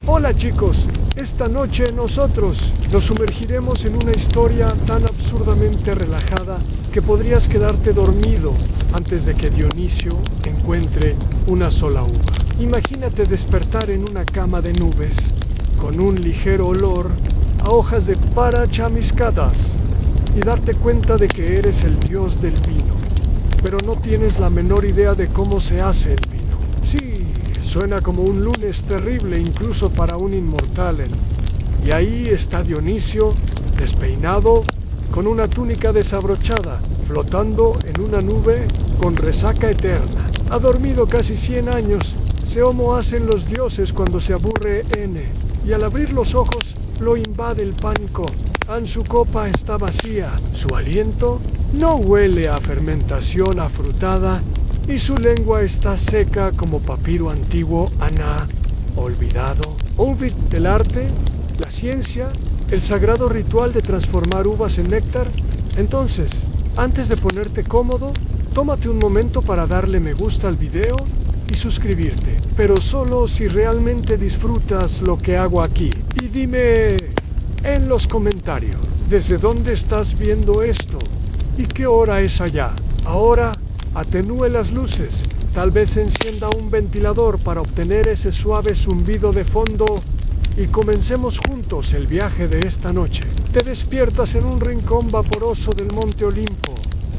Hola chicos, esta noche nosotros nos sumergiremos en una historia tan absurdamente relajada que podrías quedarte dormido antes de que Dionisio encuentre una sola uva. Imagínate despertar en una cama de nubes con un ligero olor a hojas de parachamiscadas y darte cuenta de que eres el dios del vino, pero no tienes la menor idea de cómo se hace el vino. Sí, suena como un lunes terrible incluso para un inmortal. Y ahí está Dionisio, despeinado, con una túnica desabrochada, flotando en una nube con resaca eterna. Ha dormido casi 100 años. Se homo hacen los dioses cuando se aburre N. Y al abrir los ojos, lo invade el pánico. Su copa está vacía, su aliento no huele a fermentación afrutada y su lengua está seca como papiro antiguo, olvidado. Olvid del arte, la ciencia, el sagrado ritual de transformar uvas en néctar. Entonces, antes de ponerte cómodo, tómate un momento para darle me gusta al video y suscribirte, pero solo si realmente disfrutas lo que hago aquí. Y dime en los comentarios, ¿desde dónde estás viendo esto? ¿Y qué hora es allá? Ahora, atenúe las luces, tal vez encienda un ventilador para obtener ese suave zumbido de fondo y comencemos juntos el viaje de esta noche. Te despiertas en un rincón vaporoso del Monte Olimpo,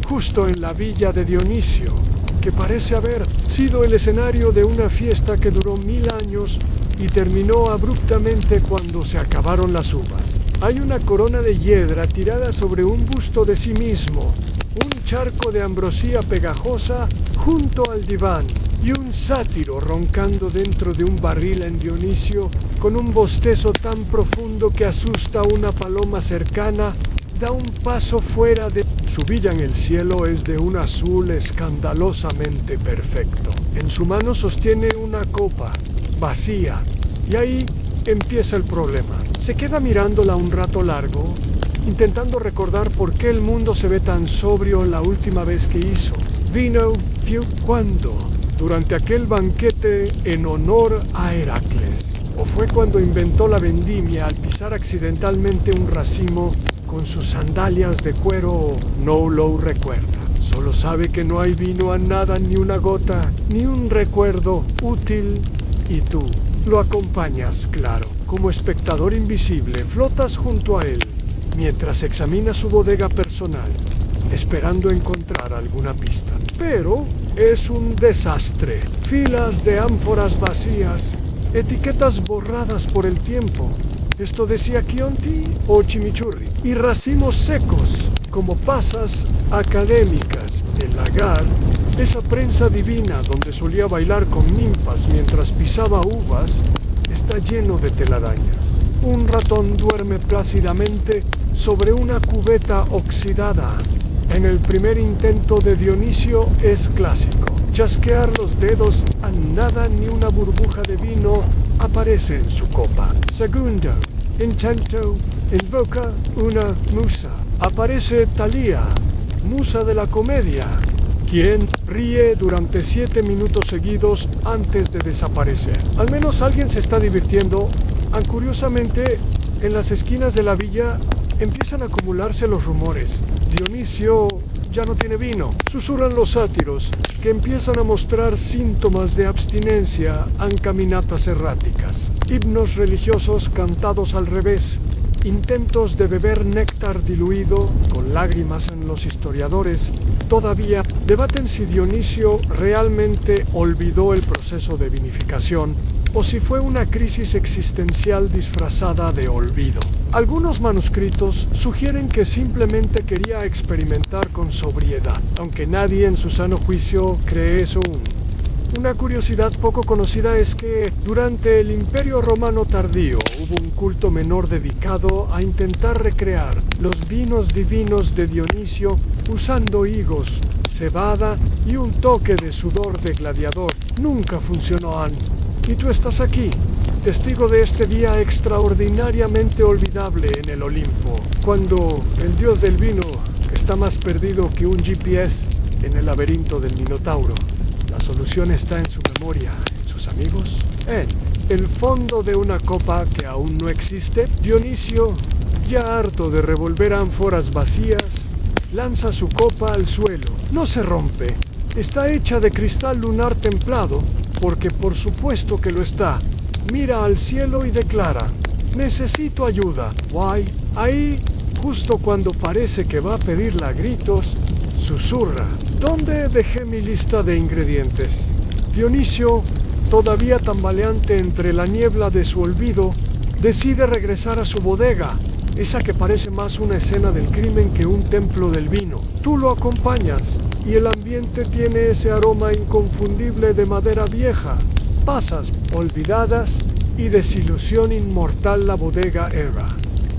justo en la villa de Dionisio, que parece haber sido el escenario de una fiesta que duró 1000 años y terminó abruptamente cuando se acabaron las uvas. Hay una corona de hiedra tirada sobre un busto de sí mismo, un charco de ambrosía pegajosa junto al diván y un sátiro roncando dentro de un barril en Dionisio con un bostezo tan profundo que asusta a una paloma cercana. Da un paso fuera de... Su villa en el cielo es de un azul escandalosamente perfecto. En su mano sostiene una copa vacía y ahí empieza el problema. Se queda mirándola un rato largo, intentando recordar por qué el mundo se ve tan sobrio la última vez que hizo vino. ¿Cuándo? Durante aquel banquete en honor a Heracles. ¿O fue cuando inventó la vendimia al pisar accidentalmente un racimo con sus sandalias de cuero? No lo recuerda. Solo sabe que no hay vino a nada, ni una gota, ni un recuerdo útil. Y tú lo acompañas, claro. Como espectador invisible, flotas junto a él, mientras examina su bodega personal, esperando encontrar alguna pista. Pero es un desastre. Filas de ánforas vacías, etiquetas borradas por el tiempo. Esto decía Chianti o Chimichurri. Y racimos secos, como pasas académicas. El lagar, esa prensa divina donde solía bailar con ninfas mientras pisaba uvas, está lleno de telarañas. Un ratón duerme plácidamente sobre una cubeta oxidada. En el primer intento de Dionisio es clásico. Chasquear los dedos, a nada ni una burbuja de vino aparece en su copa. Segundo intento, invoca una musa. Aparece Thalía, musa de la comedia, quien ríe durante 7 minutos seguidos antes de desaparecer. Al menos alguien se está divirtiendo. Curiosamente, en las esquinas de la villa empiezan a acumularse los rumores. Dionisio ya no tiene vino. Susurran los sátiros, que empiezan a mostrar síntomas de abstinencia en caminatas erráticas. Himnos religiosos cantados al revés. Intentos de beber néctar diluido, con lágrimas en los historiadores, todavía debaten si Dionisio realmente olvidó el proceso de vinificación o si fue una crisis existencial disfrazada de olvido. Algunos manuscritos sugieren que simplemente quería experimentar con sobriedad, aunque nadie en su sano juicio cree eso aún. Una curiosidad poco conocida es que durante el Imperio Romano tardío hubo un culto menor dedicado a intentar recrear los vinos divinos de Dionisio usando higos, cebada y un toque de sudor de gladiador. Nunca funcionó, y tú estás aquí, testigo de este día extraordinariamente olvidable en el Olimpo, cuando el dios del vino está más perdido que un GPS en el laberinto del Minotauro. La solución está en su memoria, en sus amigos. el fondo de una copa que aún no existe. Dionisio, ya harto de revolver ánforas vacías, lanza su copa al suelo. No se rompe. Está hecha de cristal lunar templado, porque por supuesto que lo está. Mira al cielo y declara: necesito ayuda. Why? Ahí, justo cuando parece que va a pedirla a gritos, susurra: ¿dónde dejé mi lista de ingredientes? Dionisio, todavía tambaleante entre la niebla de su olvido, decide regresar a su bodega, esa que parece más una escena del crimen que un templo del vino. Tú lo acompañas, y el ambiente tiene ese aroma inconfundible de madera vieja. Pasas, olvidadas, y desilusión inmortal la bodega era.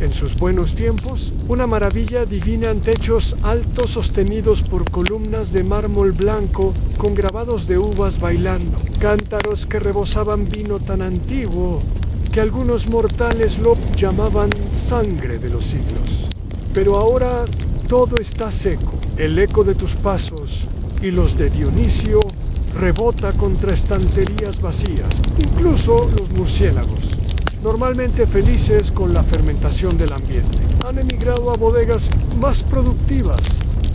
En sus buenos tiempos, una maravilla divina en techos altos sostenidos por columnas de mármol blanco con grabados de uvas bailando, cántaros que rebosaban vino tan antiguo que algunos mortales lo llamaban sangre de los siglos. Pero ahora todo está seco. El eco de tus pasos y los de Dionisio rebota contra estanterías vacías, incluso los murciélagos, normalmente felices con la fermentación del ambiente, han emigrado a bodegas más productivas.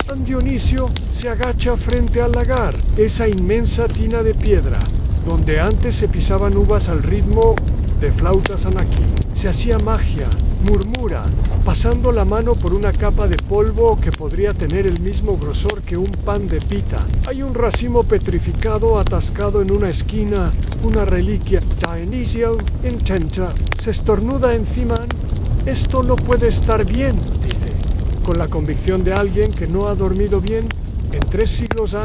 San Dionisio se agacha frente al lagar, esa inmensa tina de piedra, donde antes se pisaban uvas al ritmo de flautas anaquí. Se hacía magia, murmura, pasando la mano por una capa de polvo que podría tener el mismo grosor que un pan de pita. Hay un racimo petrificado atascado en una esquina, una reliquia. Dionisio intenta, se estornuda encima. Esto no puede estar bien, dice, con la convicción de alguien que no ha dormido bien en 3 siglos.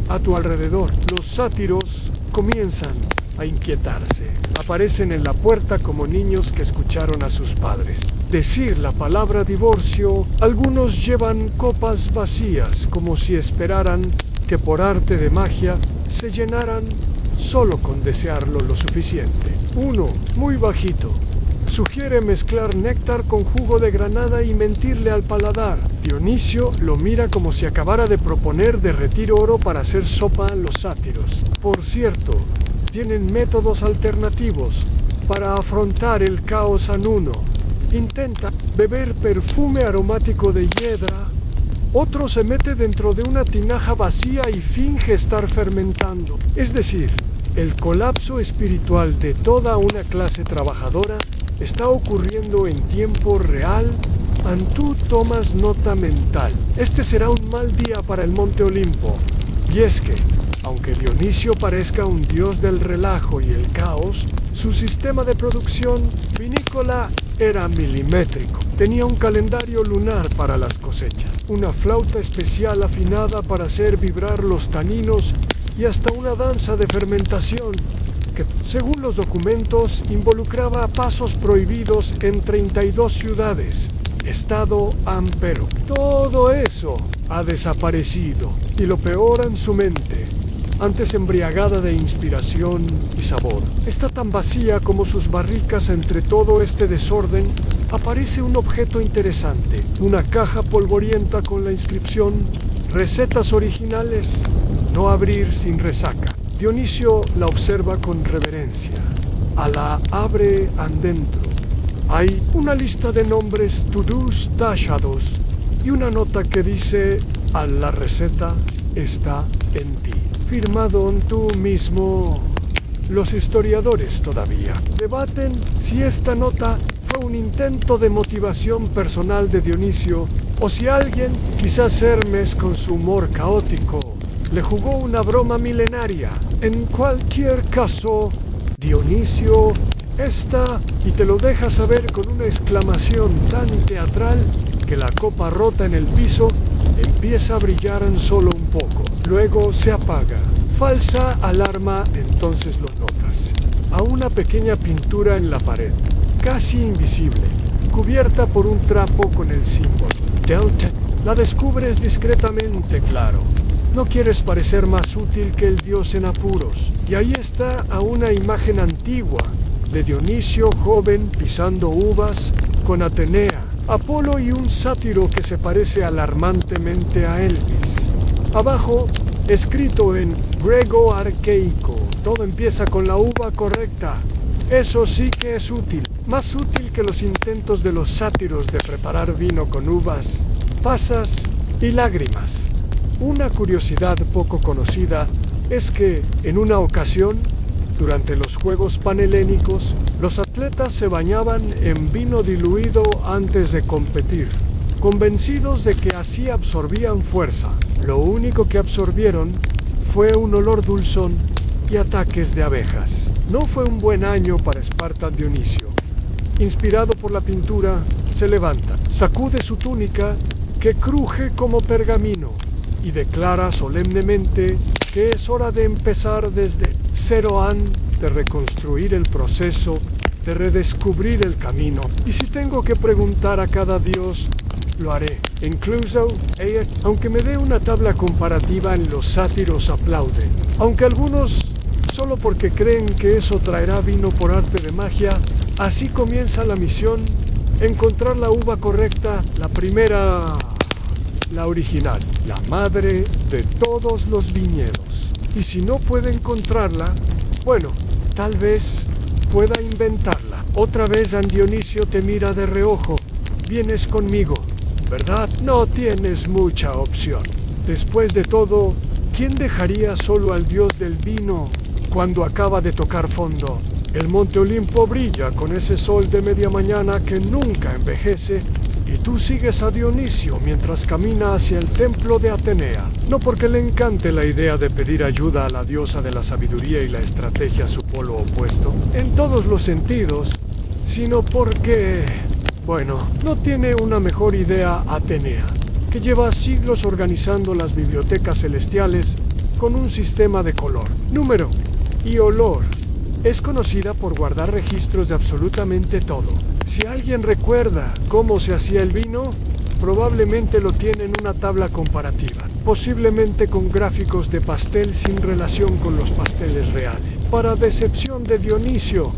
A tu alrededor, los sátiros comienzan a inquietarse. Aparecen en la puerta como niños que escucharon a sus padres decir la palabra divorcio. Algunos llevan copas vacías, como si esperaran que por arte de magia se llenaran solo con desearlo lo suficiente. Uno, muy bajito, sugiere mezclar néctar con jugo de granada y mentirle al paladar. Dionisio lo mira como si acabara de proponer derretir oro para hacer sopa a los sátiros. Por cierto, tienen métodos alternativos para afrontar el caos anuno. Intenta beber perfume aromático de hiedra. Otro se mete dentro de una tinaja vacía y finge estar fermentando. Es decir, el colapso espiritual de toda una clase trabajadora está ocurriendo en tiempo real. Tú tomas nota mental. Este será un mal día para el Monte Olimpo. Y es que, aunque Dionisio parezca un dios del relajo y el caos, su sistema de producción vinícola era milimétrico. Tenía un calendario lunar para las cosechas, una flauta especial afinada para hacer vibrar los taninos y hasta una danza de fermentación que, según los documentos, involucraba pasos prohibidos en 32 ciudades. Estado ampero. Todo eso ha desaparecido, y lo peor en su mente, antes embriagada de inspiración y sabor. Está tan vacía como sus barricas. Entre todo este desorden aparece un objeto interesante, una caja polvorienta con la inscripción: recetas originales, no abrir sin resaca. Dionisio la observa con reverencia. La abre adentro. Hay una lista de nombres to-dos tachados y una nota que dice: la receta está en ti. Firmado en tú mismo. Los historiadores todavía debaten si esta nota fue un intento de motivación personal de Dionisio o si alguien, quizás Hermes con su humor caótico, le jugó una broma milenaria. En cualquier caso, Dionisio está y te lo deja saber con una exclamación tan teatral que la copa rota en el piso empieza a brillar en solo un poco. Luego se apaga. Falsa alarma, entonces lo notas. A una pequeña pintura en la pared, casi invisible, cubierta por un trapo con el símbolo Delta. La descubres discretamente, claro. No quieres parecer más útil que el dios en apuros. Y ahí está a una imagen antigua de Dionisio joven pisando uvas con Atenea, Apolo y un sátiro que se parece alarmantemente a Elvis. Abajo, escrito en griego arcaico, todo empieza con la uva correcta. Eso sí que es útil, más útil que los intentos de los sátiros de preparar vino con uvas, pasas y lágrimas. Una curiosidad poco conocida es que, en una ocasión, durante los Juegos Panhelénicos, los atletas se bañaban en vino diluido antes de competir, convencidos de que así absorbían fuerza. Lo único que absorbieron fue un olor dulzón y ataques de abejas. No fue un buen año para Esparta Dionisio. Inspirado por la pintura, se levanta, sacude su túnica, que cruje como pergamino, y declara solemnemente que es hora de empezar desde cero de reconstruir el proceso, de redescubrir el camino. Y si tengo que preguntar a cada dios, lo haré. Incluso ella, aunque me dé una tabla comparativa, en los sátiros aplauden. Aunque algunos, solo porque creen que eso traerá vino por arte de magia, así comienza la misión: encontrar la uva correcta, la primera, la original, la madre de todos los viñedos. Y si no puede encontrarla, bueno, tal vez pueda inventarla. Otra vez San Dionisio te mira de reojo. Vienes conmigo, ¿verdad? No tienes mucha opción. Después de todo, ¿quién dejaría solo al dios del vino cuando acaba de tocar fondo? El Monte Olimpo brilla con ese sol de media mañana que nunca envejece, y tú sigues a Dionisio mientras camina hacia el templo de Atenea. No porque le encante la idea de pedir ayuda a la diosa de la sabiduría y la estrategia, su polo opuesto, en todos los sentidos, sino porque, bueno, no tiene una mejor idea Atenea, que lleva siglos organizando las bibliotecas celestiales con un sistema de color, número y olor. Es conocida por guardar registros de absolutamente todo. Si alguien recuerda cómo se hacía el vino, probablemente lo tiene en una tabla comparativa, posiblemente con gráficos de pastel sin relación con los pasteles reales. Para decepción de Dionisio,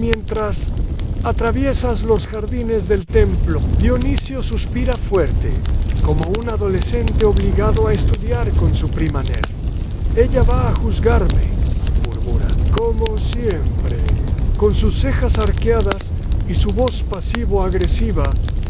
mientras atraviesas los jardines del templo, Dionisio suspira fuerte, como un adolescente obligado a estudiar con su prima Nerd. Ella va a juzgarme, murmura, como siempre. Con sus cejas arqueadas y su voz pasivo-agresiva,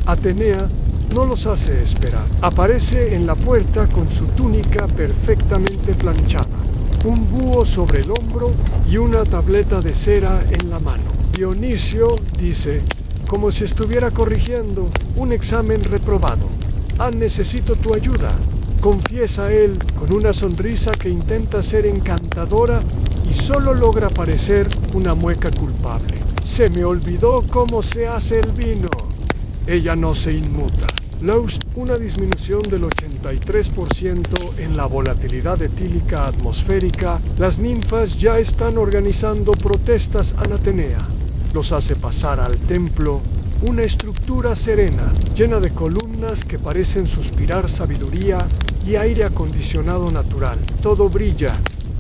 Atenea no los hace esperar. Aparece en la puerta con su túnica perfectamente planchada, un búho sobre el hombro y una tableta de cera en la mano. Dionisio dice, como si estuviera corrigiendo un examen reprobado: necesito tu ayuda, confiesa él con una sonrisa que intenta ser encantadora y solo logra parecer una mueca culpable. Se me olvidó cómo se hace el vino. Ella no se inmuta. Lost, una disminución del 83% en la volatilidad etílica atmosférica. Las ninfas ya están organizando protestas a Atenea. Los hace pasar al templo, una estructura serena, llena de columnas que parecen suspirar sabiduría y aire acondicionado natural. Todo brilla.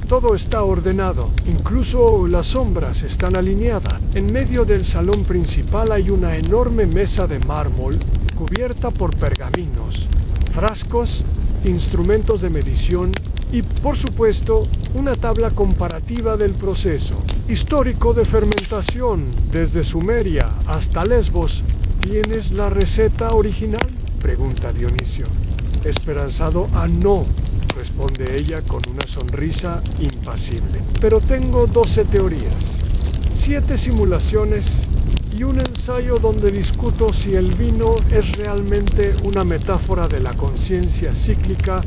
Todo está ordenado, incluso las sombras están alineadas. En medio del salón principal hay una enorme mesa de mármol cubierta por pergaminos, frascos, instrumentos de medición y, por supuesto, una tabla comparativa del proceso histórico de fermentación desde Sumeria hasta Lesbos. ¿Tienes la receta original?, pregunta Dionisio. Esperanzado a no, responde ella con una sonrisa impasible. Pero tengo 12 teorías, 7 simulaciones y un ensayo donde discuto si el vino es realmente una metáfora de la conciencia cíclica.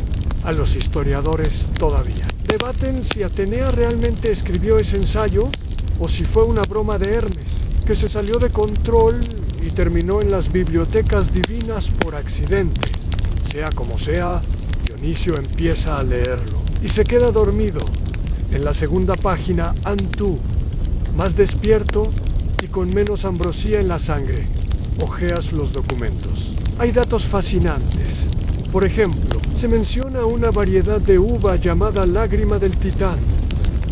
A los historiadores todavía debaten si Atenea realmente escribió ese ensayo o si fue una broma de Hermes, que se salió de control y terminó en las bibliotecas divinas por accidente. Sea como sea, Dionisio empieza a leerlo y se queda dormido. En la segunda página, Antú, más despierto y con menos ambrosía en la sangre, hojeas los documentos. Hay datos fascinantes. Por ejemplo, se menciona una variedad de uva llamada lágrima del titán,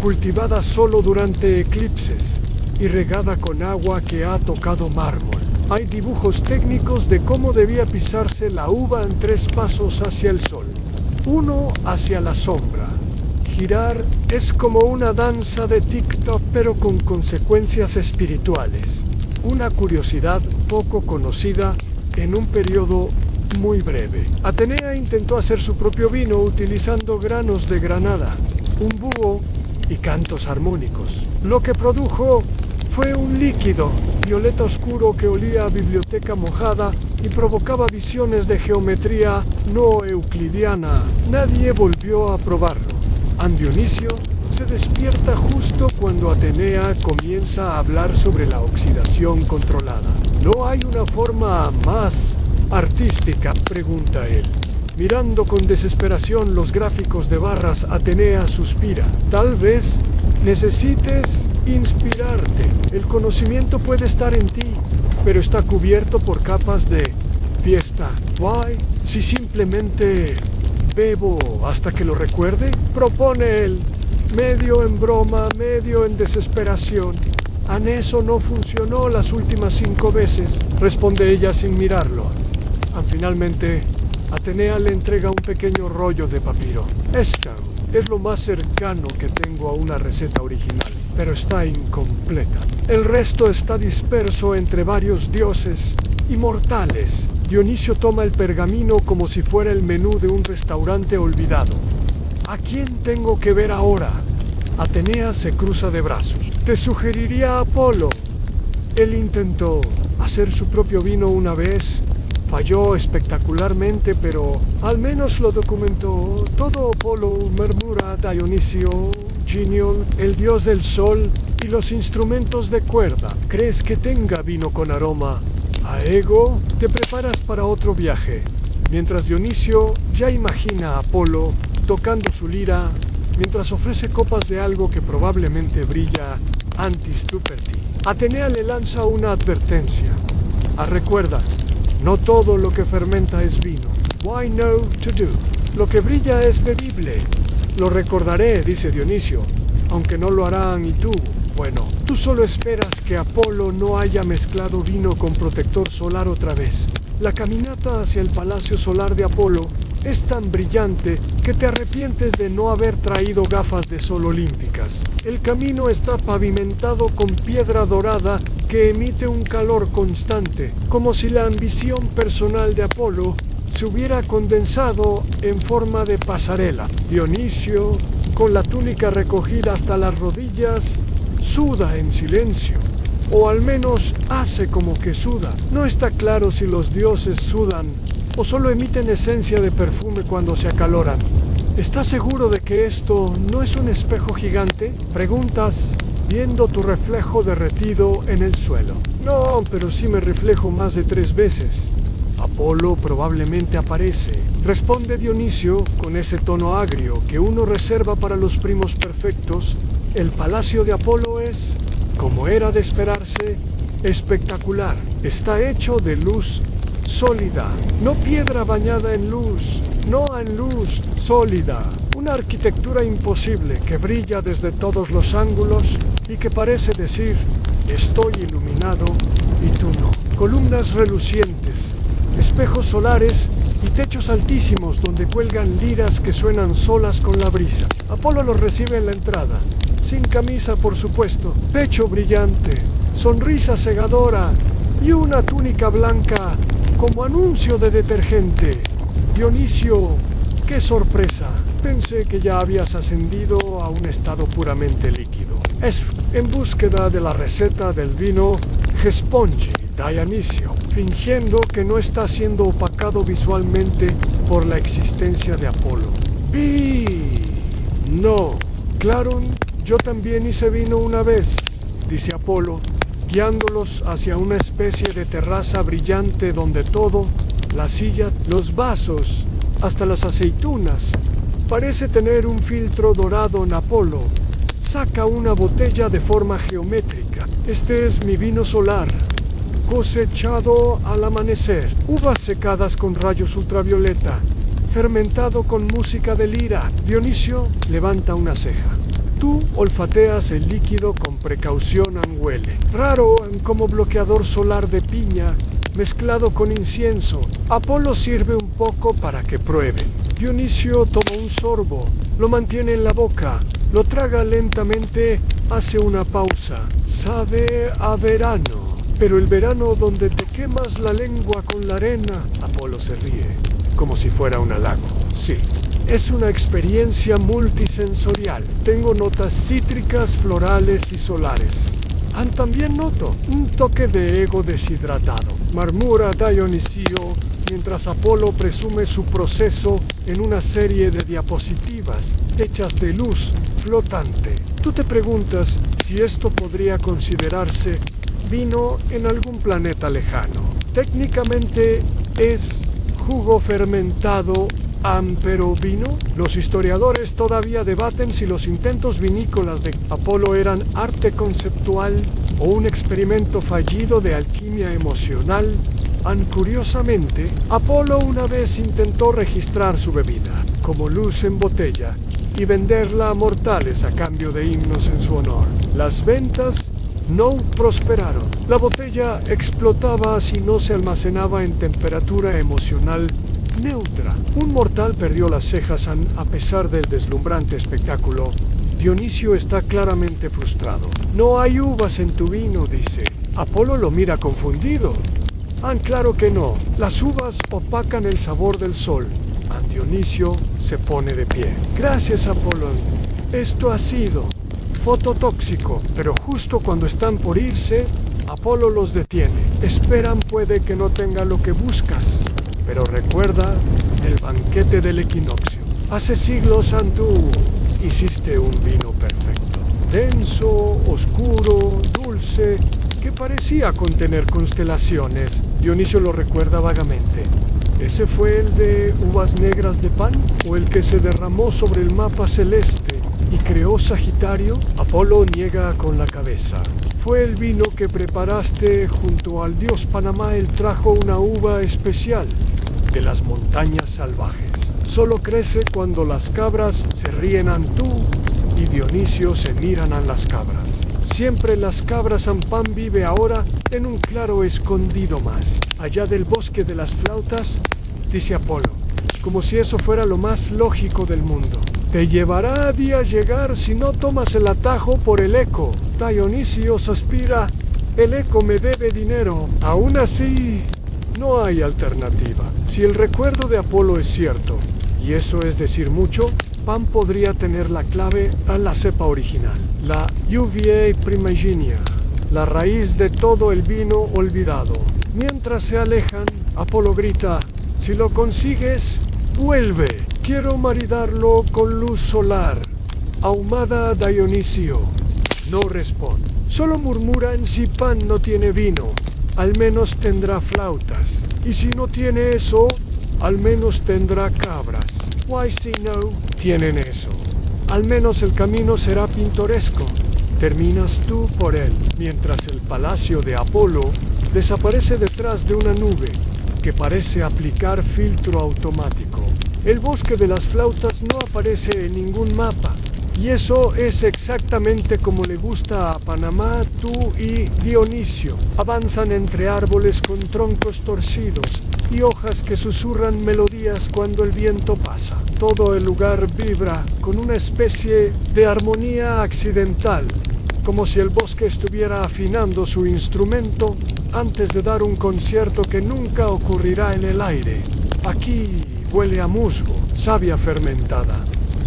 cultivada solo durante eclipses y regada con agua que ha tocado mármol. Hay dibujos técnicos de cómo debía pisarse la uva en 3 pasos hacia el sol, 1 hacia la sombra, Girar es como una danza de TikTok pero con consecuencias espirituales. Una curiosidad poco conocida en un periodo muy breve. Atenea intentó hacer su propio vino utilizando granos de granada, un búho y cantos armónicos. Lo que produjo fue un líquido violeta oscuro que olía a biblioteca mojada y provocaba visiones de geometría no euclidiana. Nadie volvió a probarlo. Dionisio se despierta justo cuando Atenea comienza a hablar sobre la oxidación controlada. ¿No hay una forma más artística?, pregunta él. Mirando con desesperación los gráficos de barras, Atenea suspira. Tal vez necesites inspirarte. El conocimiento puede estar en ti, pero está cubierto por capas de fiesta. ¿Why? Si simplemente bebo hasta que lo recuerde, propone él, medio en broma, medio en desesperación. Eso no funcionó las últimas 5 veces, responde ella sin mirarlo. Finalmente, Atenea le entrega un pequeño rollo de papiro. Esto es lo más cercano que tengo a una receta original, pero está incompleta. El resto está disperso entre varios dioses y mortales. Dionisio toma el pergamino como si fuera el menú de un restaurante olvidado. ¿A quién tengo que ver ahora? Atenea se cruza de brazos. Te sugeriría a Apolo. Él intentó hacer su propio vino una vez. Falló espectacularmente, pero al menos lo documentó. Todo Apolo, murmura Dionisio. Genial, el dios del sol y los instrumentos de cuerda. ¿Crees que tenga vino con aroma a ego? Te preparas para otro viaje. Mientras Dionisio ya imagina a Apolo tocando su lira, mientras ofrece copas de algo que probablemente brilla antis tuperti. Atenea le lanza una advertencia. Recuerda, no todo lo que fermenta es vino. Why no to do? Lo que brilla es bebible. Lo recordaré, dice Dionisio, aunque no lo harán y tú. Bueno, tú solo esperas que Apolo no haya mezclado vino con protector solar otra vez. La caminata hacia el palacio solar de Apolo es tan brillante que te arrepientes de no haber traído gafas de sol olímpicas. El camino está pavimentado con piedra dorada que emite un calor constante, como si la ambición personal de Apolo se hubiera condensado en forma de pasarela. Dionisio, con la túnica recogida hasta las rodillas, suda en silencio, o al menos hace como que suda. No está claro si los dioses sudan o solo emiten esencia de perfume cuando se acaloran. ¿Estás seguro de que esto no es un espejo gigante?, preguntas, viendo tu reflejo derretido en el suelo. No, pero sí me reflejo más de 3 veces. Apolo probablemente aparece, responde Dionisio con ese tono agrio que uno reserva para los primos perfectos. El palacio de Apolo es, como era de esperarse, espectacular. Está hecho de luz sólida, no piedra bañada en luz, no en luz sólida. Una arquitectura imposible que brilla desde todos los ángulos y que parece decir, estoy iluminado y tú no. Columnas relucientes, espejos solares y techos altísimos donde cuelgan liras que suenan solas con la brisa. Apolo los recibe en la entrada, sin camisa por supuesto, pecho brillante, sonrisa cegadora y una túnica blanca como anuncio de detergente. Dionisio, ¡qué sorpresa! Pensé que ya habías ascendido a un estado puramente líquido. Es en búsqueda de la receta del vino Gespongi, Dionisio, fingiendo que no está siendo opacado visualmente por la existencia de Apolo. No, Claron, yo también hice vino una vez, dice Apolo, guiándolos hacia una especie de terraza brillante donde todo, la silla, los vasos, hasta las aceitunas, parece tener un filtro dorado en Apolo. Saca una botella de forma geométrica. Este es mi vino solar, cosechado al amanecer. Uvas secadas con rayos ultravioleta, fermentado con música de lira. Dionisio levanta una ceja. Tú olfateas el líquido con precaución and huele. Raro como bloqueador solar de piña, mezclado con incienso. Apolo sirve un poco para que prueben. Dionisio toma un sorbo, lo mantiene en la boca, lo traga lentamente, hace una pausa. Sabe a verano. Pero el verano donde te quemas la lengua con la arena. Apolo se ríe, como si fuera un halago. Sí, es una experiencia multisensorial. Tengo notas cítricas, florales y solares. También noto un toque de ego deshidratado. Murmura Dionisio mientras Apolo presume su proceso en una serie de diapositivas hechas de luz flotante. Tú te preguntas si esto podría considerarse vino en algún planeta lejano. Técnicamente es jugo fermentado, pero vino. Los historiadores todavía debaten si los intentos vinícolas de Apolo eran arte conceptual o un experimento fallido de alquimia emocional. Curiosamente, Apolo una vez intentó registrar su bebida como luz en botella y venderla a mortales a cambio de himnos en su honor. Las ventas no prosperaron. La botella explotaba si no se almacenaba en temperatura emocional neutra. Un mortal perdió las cejas a pesar del deslumbrante espectáculo. Dionisio está claramente frustrado. No hay uvas en tu vino, dice. Apolo lo mira confundido. Claro que no. Las uvas opacan el sabor del sol. Dionisio se pone de pie. Gracias, Apolo. Esto ha sido fototóxico. Pero justo cuando están por irse, Apolo los detiene. Esperan puede que no tenga lo que buscas. Pero recuerda el banquete del equinoccio. Hace siglos tú hiciste un vino perfecto. Denso, oscuro, dulce, que parecía contener constelaciones. Dionisio lo recuerda vagamente. ¿Ese fue el de uvas negras de pan? ¿O el que se derramó sobre el mapa celeste y creó Sagitario? Apolo niega con la cabeza. Fue el vino que preparaste junto al dios Panamá. Él trajo una uva especial de las montañas salvajes. Solo crece cuando las cabras se ríen tú y Dionisio se miran a las cabras. Siempre las cabras Pan vive ahora en un claro escondido más, allá del bosque de las flautas, dice Apolo, como si eso fuera lo más lógico del mundo. Te llevará a día llegar si no tomas el atajo por el eco. Dionisio suspira, el eco me debe dinero. Aún así, no hay alternativa. Si el recuerdo de Apolo es cierto, y eso es decir mucho, Pan podría tener la clave a la cepa original, la Uva primigenia, la raíz de todo el vino olvidado. Mientras se alejan, Apolo grita, si lo consigues, vuelve. Quiero maridarlo con luz solar. Ahumada Dionisio. No responde. Solo murmuran si Pan no tiene vino. Al menos tendrá flautas. Y si no tiene eso, al menos tendrá cabras. Why si no? Tienen eso. Al menos el camino será pintoresco. Terminas tú por él, mientras el palacio de Apolo desaparece detrás de una nube que parece aplicar filtro automático. El bosque de las flautas no aparece en ningún mapa. Y eso es exactamente como le gusta a Panamá, tú y Dionisio. Avanzan entre árboles con troncos torcidos y hojas que susurran melodías cuando el viento pasa. Todo el lugar vibra con una especie de armonía accidental, como si el bosque estuviera afinando su instrumento antes de dar un concierto que nunca ocurrirá en el aire. Aquí huele a musgo, savia fermentada,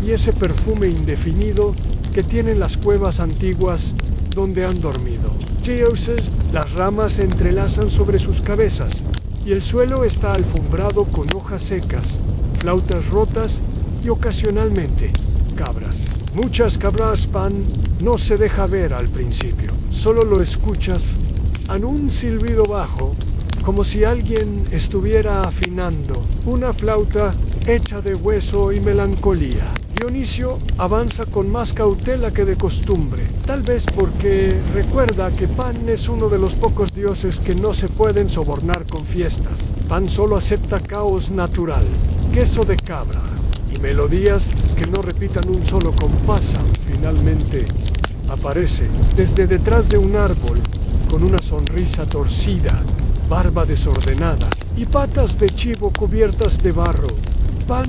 y ese perfume indefinido que tienen las cuevas antiguas donde han dormido. Dioses, las ramas se entrelazan sobre sus cabezas y el suelo está alfombrado con hojas secas, flautas rotas y ocasionalmente cabras. Muchas cabras. Pan no se deja ver al principio, solo lo escuchas en un silbido bajo, como si alguien estuviera afinando una flauta hecha de hueso y melancolía. Dionisio avanza con más cautela que de costumbre, tal vez porque recuerda que Pan es uno de los pocos dioses que no se pueden sobornar con fiestas. Pan solo acepta caos natural, queso de cabra y melodías que no repitan un solo compás. Finalmente aparece desde detrás de un árbol con una sonrisa torcida, barba desordenada y patas de chivo cubiertas de barro. Pan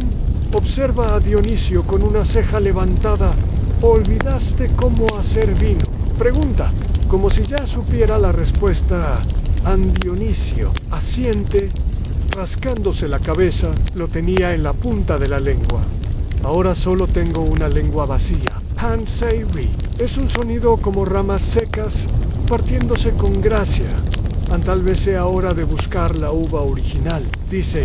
Observa a Dionisio con una ceja levantada. ¿Olvidaste cómo hacer vino? Pregunta, como si ya supiera la respuesta. Dionisio asiente, rascándose la cabeza, lo tenía en la punta de la lengua. Ahora solo tengo una lengua vacía. Panseiwi es un sonido como ramas secas partiéndose con gracia. Tal vez sea hora de buscar la uva original. Dice,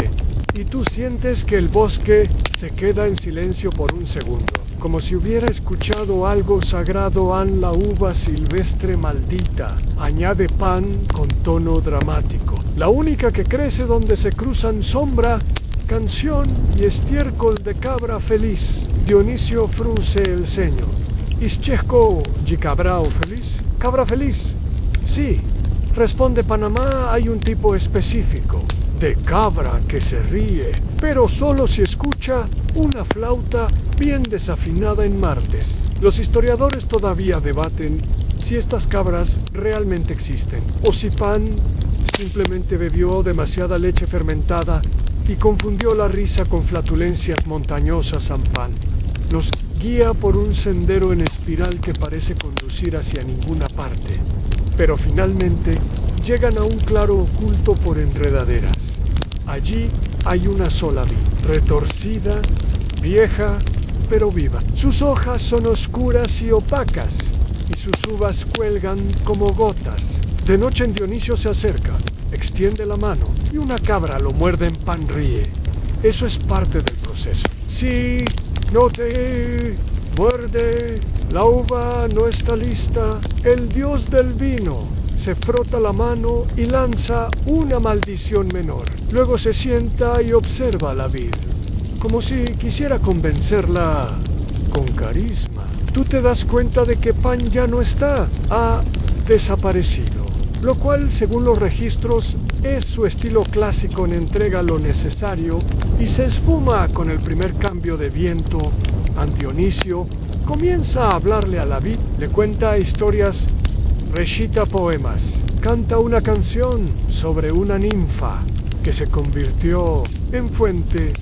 y tú sientes que el bosque se queda en silencio por un segundo, como si hubiera escuchado algo sagrado. La uva silvestre maldita, añade Pan con tono dramático. La única que crece donde se cruzan sombra, canción y estiércol de cabra feliz. Dionisio frunce el ceño. ¿Ischesco de cabrao feliz? ¿Cabra feliz? Sí. Responde Panamá, hay un tipo específico de cabra que se ríe, pero solo si escucha una flauta bien desafinada en martes. Los historiadores todavía debaten si estas cabras realmente existen, o si Pan simplemente bebió demasiada leche fermentada y confundió la risa con flatulencias montañosas. Pan los guía por un sendero en espiral que parece conducir hacia ninguna parte, pero finalmente llegan a un claro oculto por enredaderas. Allí hay una sola vid, retorcida, vieja, pero viva. Sus hojas son oscuras y opacas, y sus uvas cuelgan como gotas. De noche Dionisio se acerca, extiende la mano, y una cabra lo muerde. Pan ríe. Eso es parte del proceso. Sí, no te muerde, la uva no está lista. El dios del vino se frota la mano y lanza una maldición menor. Luego se sienta y observa la vid, como si quisiera convencerla con carisma. Tú te das cuenta de que Pan ya no está, ha desaparecido, lo cual, según los registros, es su estilo clásico en entrega lo necesario y se esfuma con el primer cambio de viento. Dionisio comienza a hablarle a la vid, le cuenta historias, recita poemas, canta una canción sobre una ninfa que se convirtió en fuente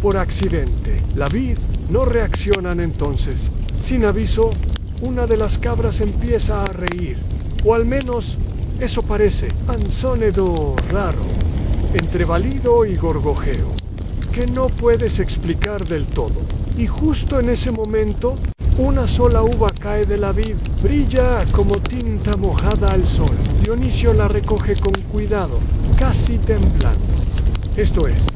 por accidente. La vid no reaccionan entonces. Sin aviso, una de las cabras empieza a reír, o al menos eso parece. Un sonido raro, entre balido y gorgojeo, que no puedes explicar del todo. Y justo en ese momento, una sola uva cae de la vid, brilla como tinta mojada al sol. Dionisio la recoge con cuidado, casi temblando. Esto es,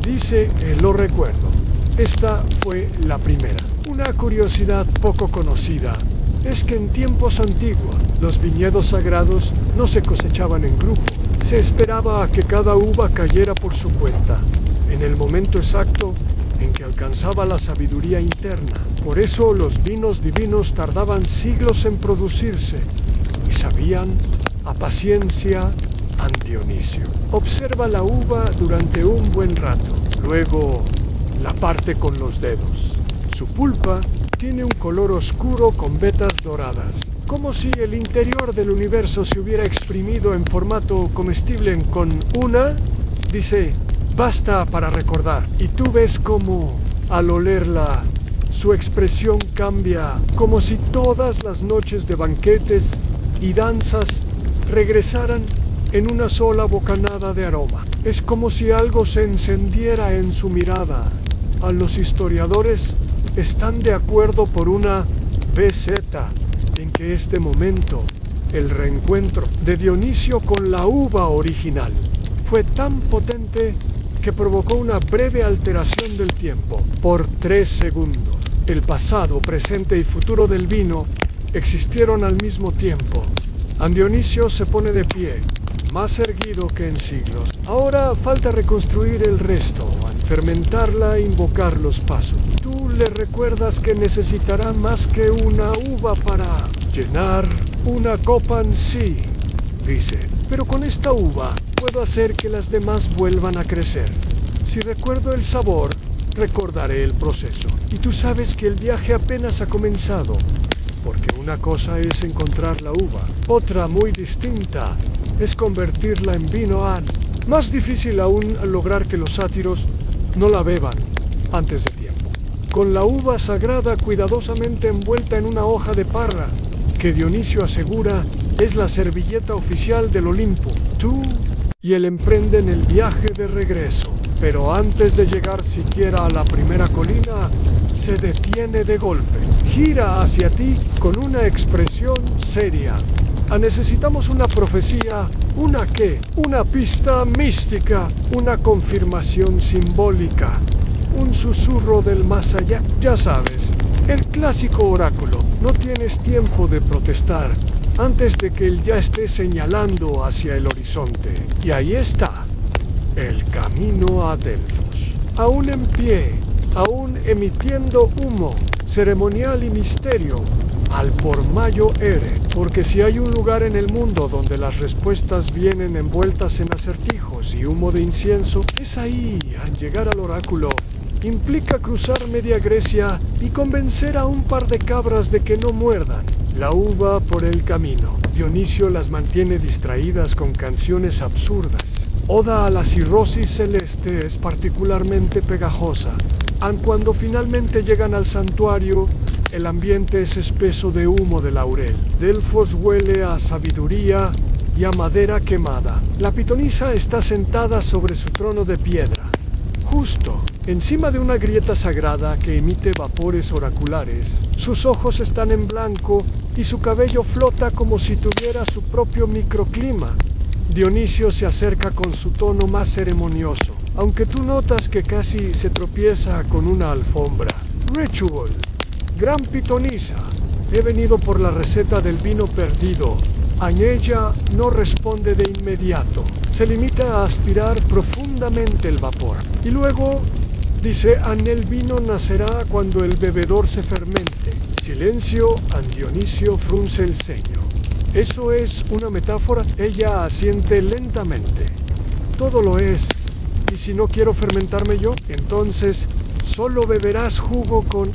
dice, lo recuerdo. Esta fue la primera. Una curiosidad poco conocida es que en tiempos antiguos los viñedos sagrados no se cosechaban en grupo. Se esperaba a que cada uva cayera por su cuenta, en el momento exacto en que alcanzaba la sabiduría interna. Por eso los vinos divinos tardaban siglos en producirse y sabían a paciencia. Dionisio observa la uva durante un buen rato, luego la parte con los dedos. Su pulpa tiene un color oscuro con vetas doradas, como si el interior del universo se hubiera exprimido en formato comestible con una, dice, basta para recordar. Y tú ves cómo, al olerla, su expresión cambia, como si todas las noches de banquetes y danzas regresaran en una sola bocanada de aroma. Es como si algo se encendiera en su mirada. A los historiadores están de acuerdo por una BZ en que este momento, el reencuentro de Dionisio con la uva original, fue tan potente que provocó una breve alteración del tiempo. Por 3 segundos, el pasado, presente y futuro del vino existieron al mismo tiempo. Dionisio se pone de pie, más erguido que en siglos. Ahora falta reconstruir el resto, fermentarla e invocar los pasos. Tú le recuerdas que necesitará más que una uva para llenar una copa en sí, dice. Pero con esta uva puedo hacer que las demás vuelvan a crecer. Si recuerdo el sabor, recordaré el proceso. Y tú sabes que el viaje apenas ha comenzado, porque una cosa es encontrar la uva, otra muy distinta es convertirla en vino. Más difícil aún lograr que los sátiros no la beban antes de tiempo. con la uva sagrada cuidadosamente envuelta en una hoja de parra, que Dionisio asegura es la servilleta oficial del Olimpo. Tú y él emprenden el viaje de regreso, pero antes de llegar siquiera a la primera colina, se detiene de golpe. Gira hacia ti con una expresión seria. Necesitamos una profecía, ¿una qué? Una pista mística, una confirmación simbólica, un susurro del más allá. Ya sabes, el clásico oráculo. No tienes tiempo de protestar antes de que él ya esté señalando hacia el horizonte. Y ahí está, el camino a Delfos. Aún en pie, aún emitiendo humo, ceremonial y misterio, al por mayo ere, porque si hay un lugar en el mundo donde las respuestas vienen envueltas en acertijos y humo de incienso, es ahí. Al llegar al oráculo, implica cruzar media Grecia y convencer a un par de cabras de que no muerdan la uva por el camino. Dionisio las mantiene distraídas con canciones absurdas. Oda a la cirrosis celeste es particularmente pegajosa. Aun cuando finalmente llegan al santuario, el ambiente es espeso de humo de laurel. Delfos huele a sabiduría y a madera quemada. La pitonisa está sentada sobre su trono de piedra, justo encima de una grieta sagrada que emite vapores oraculares. Sus ojos están en blanco y su cabello flota como si tuviera su propio microclima. Dionisio se acerca con su tono más ceremonioso, aunque tú notas que casi se tropieza con una alfombra. Ritual, gran pitonisa, he venido por la receta del vino perdido. Añella no responde de inmediato. Se limita a aspirar profundamente el vapor. Y luego dice: el vino nacerá cuando el bebedor se fermente. Silencio. Dionisio frunce el ceño. ¿Eso es una metáfora? Ella asiente lentamente. Todo lo es. ¿Y si no quiero fermentarme yo? Entonces solo beberás jugo con...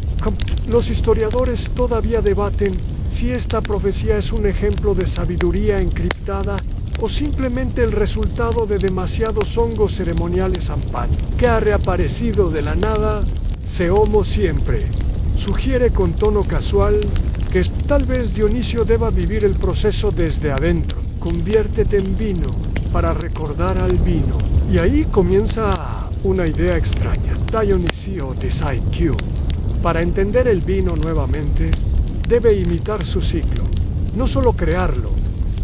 Los historiadores todavía debaten si esta profecía es un ejemplo de sabiduría encriptada o simplemente el resultado de demasiados hongos ceremoniales ampaño, que ha reaparecido de la nada. Seomo siempre sugiere con tono casual que tal vez Dionisio deba vivir el proceso desde adentro. Conviértete en vino para recordar al vino. Y ahí comienza una idea extraña. Dionisio Desaikyū, para entender el vino nuevamente, debe imitar su ciclo. No solo crearlo,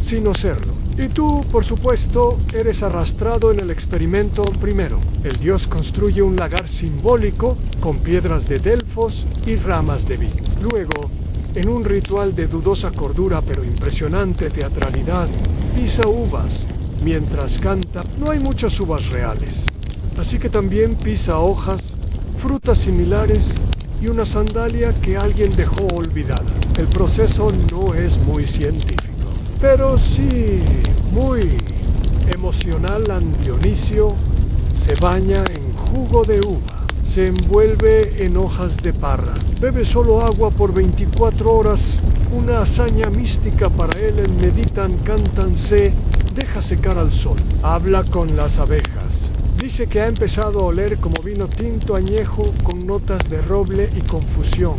sino serlo. Y tú, por supuesto, eres arrastrado en el experimento primero. El dios construye un lagar simbólico con piedras de Delfos y ramas de vid. Luego, en un ritual de dudosa cordura pero impresionante teatralidad, pisa uvas mientras canta. No hay muchas uvas reales, así que también pisa hojas, frutas similares y una sandalia que alguien dejó olvidada. El proceso no es muy científico, pero sí muy emocional. Dionisio se baña en jugo de uva, se envuelve en hojas de parra, bebe solo agua por 24 horas, una hazaña mística para él. Meditan, cantan, se deja secar al sol, habla con las abejas. Dice que ha empezado a oler como vino tinto añejo con notas de roble y confusión.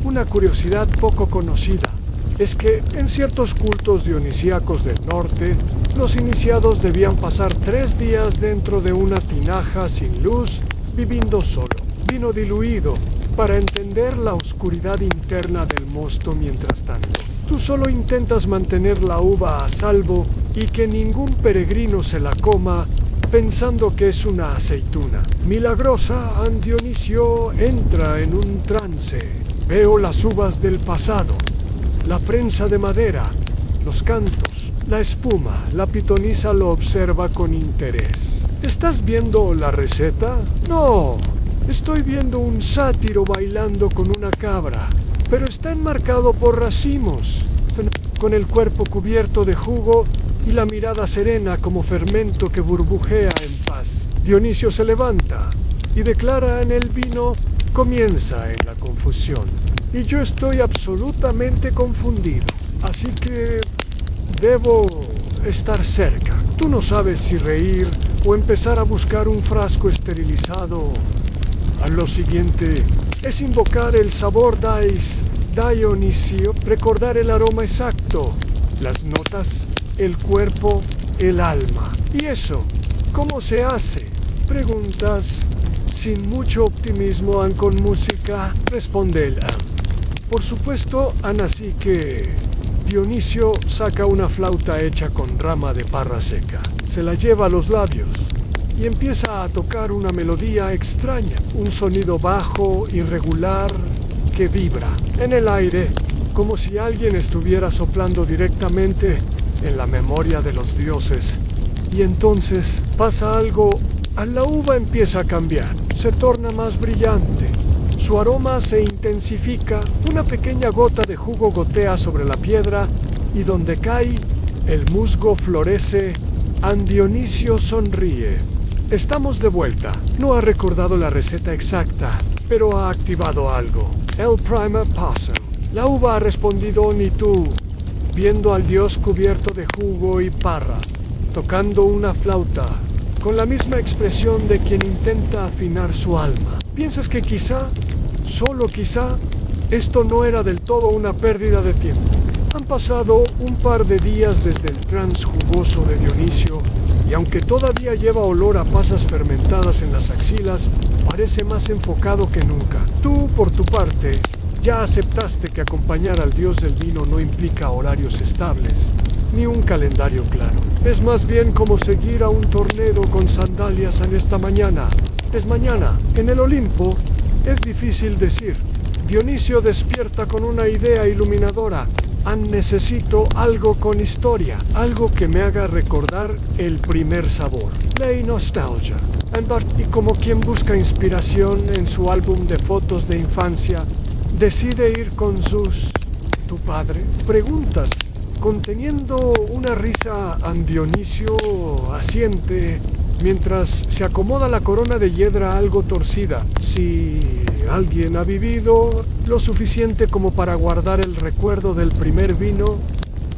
Una curiosidad poco conocida es que en ciertos cultos dionisíacos del norte, los iniciados debían pasar 3 días dentro de una tinaja sin luz, viviendo solo. Vino diluido para entender la oscuridad interna del mosto. Mientras tanto, tú solo intentas mantener la uva a salvo y que ningún peregrino se la coma pensando que es una aceituna. Milagrosa, Dionisio entra en un trance. Veo las uvas del pasado, la prensa de madera, los cantos, la espuma. La pitonisa lo observa con interés. ¿Estás viendo la receta? No, estoy viendo un sátiro bailando con una cabra, pero está enmarcado por racimos, con el cuerpo cubierto de jugo y la mirada serena como fermento que burbujea en paz. Dionisio se levanta y declara: en el vino comienza en la confusión. Y yo estoy absolutamente confundido, así que debo estar cerca. Tú no sabes si reír o empezar a buscar un frasco esterilizado. A lo siguiente, Es invocar el sabor Dionisio, recordar el aroma exacto, las notas, el cuerpo, el alma. ¿Y eso? ¿Cómo se hace? Preguntas sin mucho optimismo con música, responde el Por supuesto, así que Dionisio saca una flauta hecha con rama de parra seca, se la lleva a los labios y empieza a tocar una melodía extraña, un sonido bajo, irregular, que vibra en el aire, como si alguien estuviera soplando directamente en la memoria de los dioses. Y entonces pasa algo, la uva empieza a cambiar, se torna más brillante, su aroma se intensifica, una pequeña gota de jugo gotea sobre la piedra y donde cae, el musgo florece. Dionisio sonríe. Estamos de vuelta. No ha recordado la receta exacta, pero ha activado algo. El primer paso. La uva ha respondido ni tú, viendo al dios cubierto de jugo y parra, tocando una flauta, con la misma expresión de quien intenta afinar su alma. ¿Piensas que quizá, solo quizá, esto no era del todo una pérdida de tiempo? Han pasado un par de días desde el trance jugoso de Dionisio, y aunque todavía lleva olor a pasas fermentadas en las axilas, parece más enfocado que nunca. Tú, por tu parte, ya aceptaste que acompañar al dios del vino no implica horarios estables, ni un calendario claro. Es más bien como seguir a un tornero con sandalias en esta mañana. Es mañana. En el Olimpo, es difícil decir. Dionisio despierta con una idea iluminadora. Necesito algo con historia, algo que me haga recordar el primer sabor, la nostalgia. Y como quien busca inspiración en su álbum de fotos de infancia, decide ir con Zeus, tu padre. Preguntas, conteniendo una risa, Dionisio asiente mientras se acomoda la corona de hiedra algo torcida. Si alguien ha vivido lo suficiente como para guardar el recuerdo del primer vino,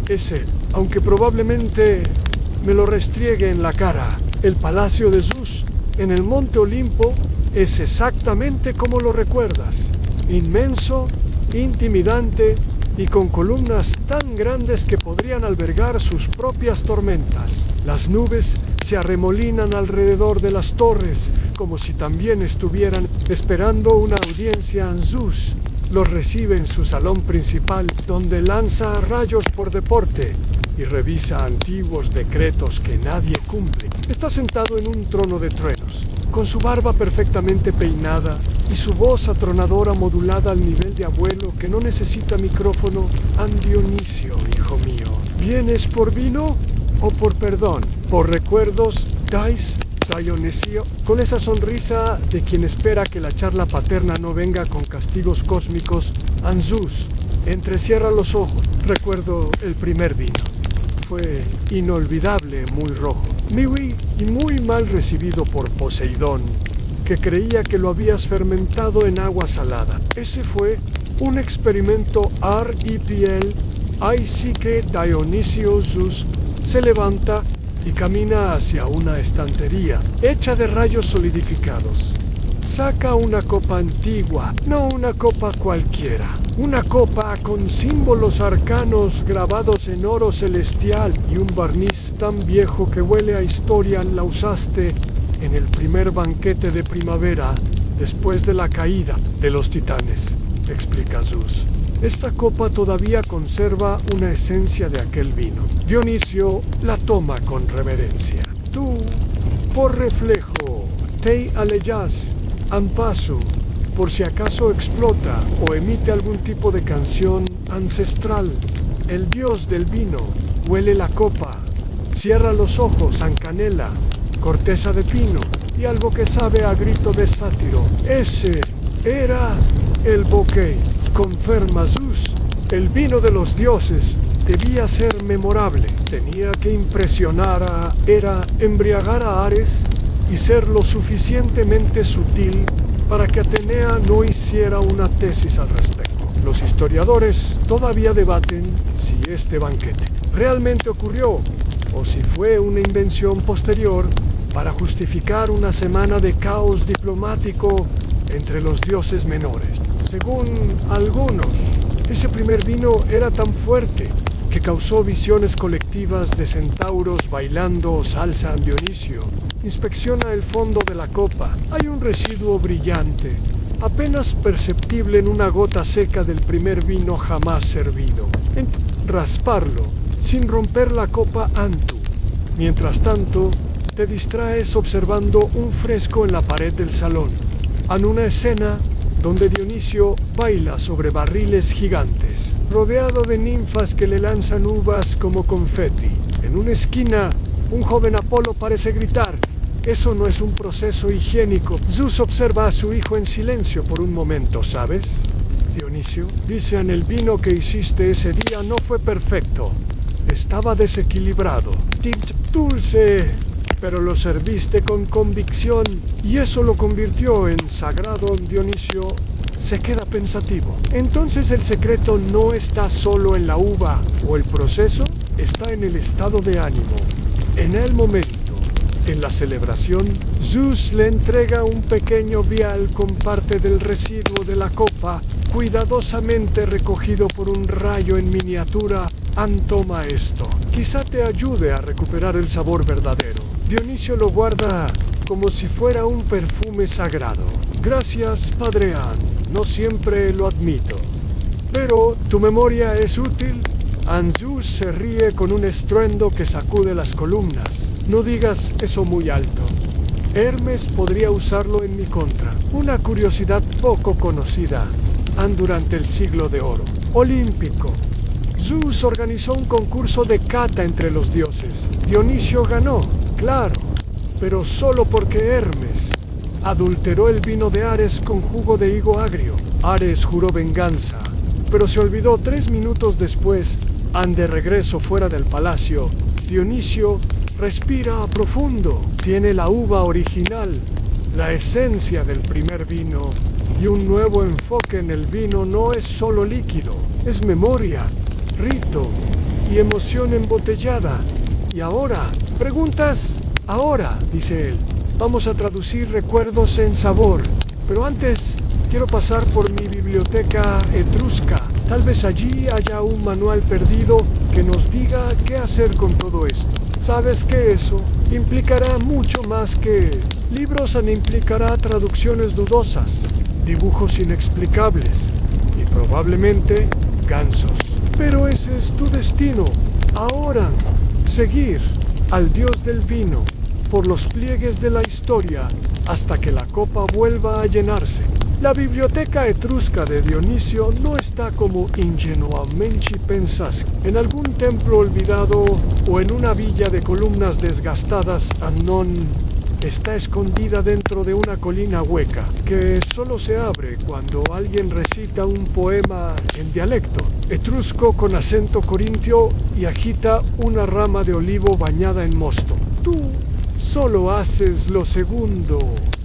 es él, aunque probablemente me lo restriegue en la cara. El palacio de Zeus, en el monte Olimpo, es exactamente como lo recuerdas. Inmenso, intimidante y con columnas tan grandes que podrían albergar sus propias tormentas. Las nubes se arremolinan alrededor de las torres, como si también estuvieran esperando una audiencia. Zeus los recibe en su salón principal, donde lanza rayos por deporte y revisa antiguos decretos que nadie cumple. Está sentado en un trono de truenos, con su barba perfectamente peinada y su voz atronadora modulada al nivel de abuelo que no necesita micrófono. Dionisio, hijo mío, ¿vienes por vino o por perdón? ¿Por recuerdos, Dionisio? Con esa sonrisa de quien espera que la charla paterna no venga con castigos cósmicos, Zeus entrecierra los ojos. Recuerdo el primer vino. Fue inolvidable, muy rojo. Y muy mal recibido por Poseidón, que creía que lo habías fermentado en agua salada. Ese fue un experimento REPL. Ahí sí que Dionisio Zeus se levanta y camina hacia una estantería hecha de rayos solidificados. Saca una copa antigua, no una copa cualquiera. Una copa con símbolos arcanos grabados en oro celestial y un barniz tan viejo que huele a historia. La usaste en el primer banquete de primavera después de la caída de los titanes, explica Zeus. Esta copa todavía conserva una esencia de aquel vino. Dionisio la toma con reverencia. Tú, por reflejo, te alejas an paso, por si acaso explota o emite algún tipo de canción ancestral. El dios del vino huele la copa, cierra los ojos, canela, corteza de pino y algo que sabe a grito de sátiro. Ese era el bouquet. Confirma Zeus, el vino de los dioses debía ser memorable. Tenía que impresionar era embriagar a Ares y ser lo suficientemente sutil para que Atenea no hiciera una tesis al respecto. Los historiadores todavía debaten si este banquete realmente ocurrió o si fue una invención posterior para justificar una semana de caos diplomático entre los dioses menores. Según algunos, ese primer vino era tan fuerte que causó visiones colectivas de centauros bailando salsa en Dionisio. Inspecciona el fondo de la copa. Hay un residuo brillante, apenas perceptible en una gota seca del primer vino jamás servido. Rasparlo, sin romper la copa Antu. Mientras tanto, te distraes observando un fresco en la pared del salón. En una escena donde Dionisio baila sobre barriles gigantes, rodeado de ninfas que le lanzan uvas como confeti. En una esquina, un joven Apolo parece gritar: «Eso no es un proceso higiénico». Zeus observa a su hijo en silencio por un momento, ¿sabes? Dionisio, dicen el vino que hiciste ese día no fue perfecto. Estaba desequilibrado. Dulce, pero lo serviste con convicción y eso lo convirtió en sagrado. Dionisio se queda pensativo. Entonces el secreto no está solo en la uva o el proceso, está en el estado de ánimo, en el momento. En la celebración, Zeus le entrega un pequeño vial con parte del residuo de la copa, cuidadosamente recogido por un rayo en miniatura. Toma esto. Quizá te ayude a recuperar el sabor verdadero. Dionisio lo guarda como si fuera un perfume sagrado. Gracias, padre An. No siempre lo admito. Pero tu memoria es útil. Zeus se ríe con un estruendo que sacude las columnas. No digas eso muy alto. Hermes podría usarlo en mi contra. Una curiosidad poco conocida. Durante el siglo de oro olímpico, Zeus organizó un concurso de cata entre los dioses. Dionisio ganó, claro, pero solo porque Hermes adulteró el vino de Ares con jugo de higo agrio. Ares juró venganza, pero se olvidó 3 minutos después. De regreso fuera del palacio, Dionisio respira profundo. Tiene la uva original, la esencia del primer vino, y un nuevo enfoque en el vino. No es solo líquido, es memoria, rito y emoción embotellada. ¿Y ahora? ¿Preguntas? Ahora, dice él, vamos a traducir recuerdos en sabor. Pero antes, quiero pasar por mi biblioteca etrusca. Tal vez allí haya un manual perdido que nos diga qué hacer con todo esto. Sabes que eso implicará mucho más que libros, implicará traducciones dudosas, dibujos inexplicables y probablemente gansos. Pero ese es tu destino. Ahora, seguir al dios del vino por los pliegues de la historia hasta que la copa vuelva a llenarse. La biblioteca etrusca de Dionisio no está como ingenuamente pensas, en algún templo olvidado o en una villa de columnas desgastadas. Está escondida dentro de una colina hueca, que solo se abre cuando alguien recita un poema en dialecto etrusco con acento corintio y agita una rama de olivo bañada en mosto. Tú solo haces lo segundo.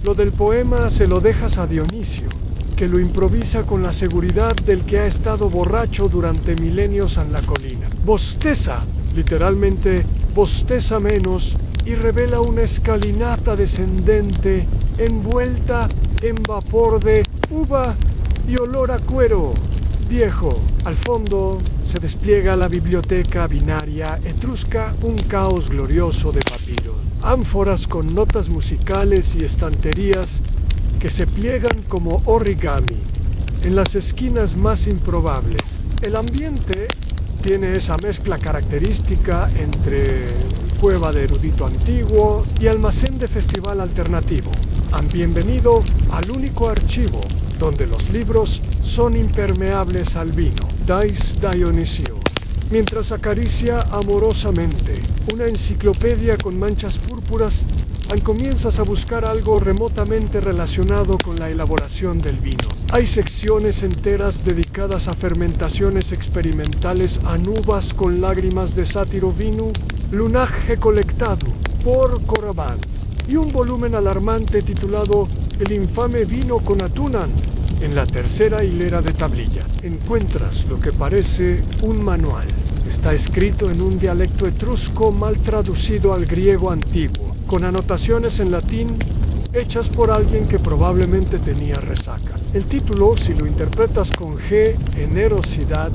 Lo del poema se lo dejas a Dionisio, que lo improvisa con la seguridad del que ha estado borracho durante milenios en la colina. Bosteza, literalmente, bosteza menos, y revela una escalinata descendente envuelta en vapor de uva y olor a cuero viejo. Al fondo se despliega la biblioteca binaria etrusca, un caos glorioso de papiros, ánforas con notas musicales y estanterías que se pliegan como origami en las esquinas más improbables. El ambiente tiene esa mezcla característica entre cueva de erudito antiguo y almacén de festival alternativo. Bienvenido al único archivo donde los libros son impermeables al vino. Dice Dionisio, mientras acaricia amorosamente una enciclopedia con manchas púrpuras, comienzas a buscar algo remotamente relacionado con la elaboración del vino. Hay secciones enteras dedicadas a fermentaciones experimentales a uvas con lágrimas de sátiro vino, lunaje colectado por Coravans, y un volumen alarmante titulado El infame vino con Atunan. En la tercera hilera de tablilla encuentras lo que parece un manual. Está escrito en un dialecto etrusco mal traducido al griego antiguo, con anotaciones en latín hechas por alguien que probablemente tenía resaca. El título, si lo interpretas con generosidad,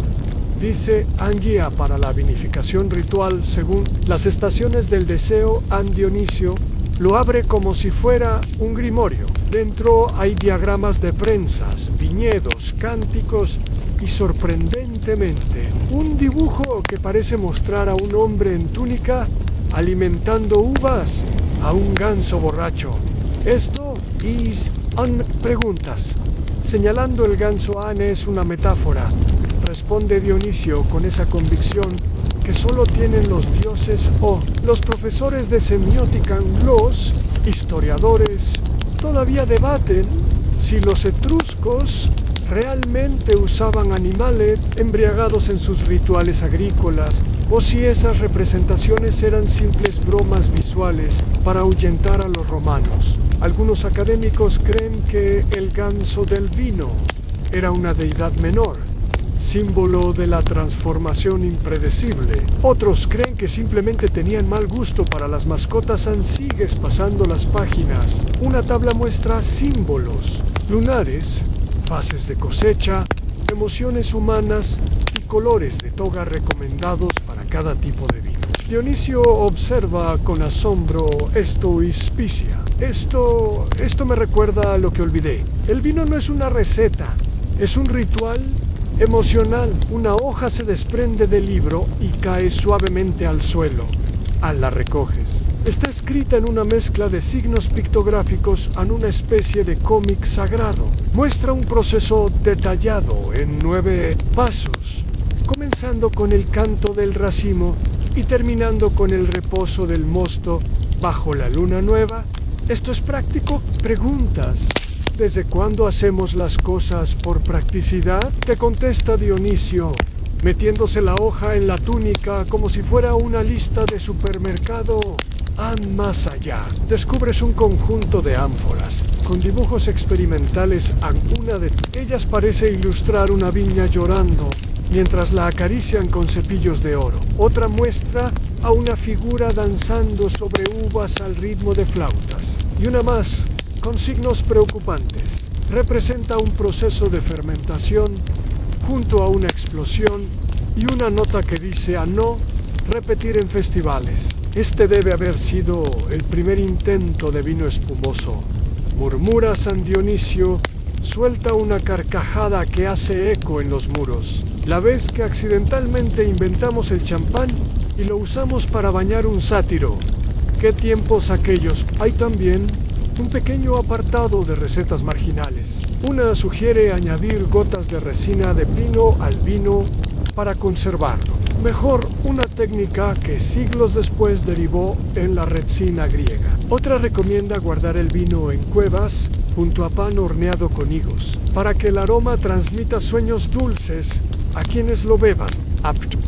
dice Anguía para la vinificación ritual según las estaciones del deseo. An Dionisio lo abre como si fuera un grimorio. Dentro hay diagramas de prensas, viñedos, cánticos y sorprendentemente un dibujo que parece mostrar a un hombre en túnica alimentando uvas a un ganso borracho. Esto is an preguntas. Señalando el ganso An es una metáfora, responde Dionisio con esa convicción que solo tienen los dioses o los profesores de semiótica. Los historiadores todavía debaten si los etruscos realmente usaban animales embriagados en sus rituales agrícolas o si esas representaciones eran simples bromas visuales para ahuyentar a los romanos. Algunos académicos creen que el ganso del vino era una deidad menor, símbolo de la transformación impredecible. Otros creen que simplemente tenían mal gusto para las mascotas. Sigues pasando las páginas. Una tabla muestra símbolos lunares, fases de cosecha, emociones humanas y colores de toga recomendados para cada tipo de vino. Dionisio observa con asombro esto y spicia. Esto me recuerda a lo que olvidé. El vino no es una receta, es un ritual emocional. Una hoja se desprende del libro y cae suavemente al suelo. La recoges. Está escrita en una mezcla de signos pictográficos en una especie de cómic sagrado. Muestra un proceso detallado en 9 pasos, comenzando con el canto del racimo y terminando con el reposo del mosto bajo la luna nueva. ¿Esto es práctico? Preguntas. ¿Desde cuándo hacemos las cosas por practicidad? Te contesta Dionisio, metiéndose la hoja en la túnica como si fuera una lista de supermercado. Más allá, descubres un conjunto de ánforas con dibujos experimentales. Una de ellas parece ilustrar una viña llorando mientras la acarician con cepillos de oro. Otra muestra a una figura danzando sobre uvas al ritmo de flautas. Y una más, con signos preocupantes, representa un proceso de fermentación junto a una explosión y una nota que dice a no repetir en festivales. Este debe haber sido el primer intento de vino espumoso, murmura San Dionisio. Suelta una carcajada que hace eco en los muros. La vez que accidentalmente inventamos el champán y lo usamos para bañar un sátiro. ¿Qué tiempos aquellos? Hay también un pequeño apartado de recetas marginales. Una sugiere añadir gotas de resina de pino al vino para conservarlo. Mejor, una técnica que siglos después derivó en la resina griega. Otra recomienda guardar el vino en cuevas junto a pan horneado con higos, para que el aroma transmita sueños dulces a quienes lo beban.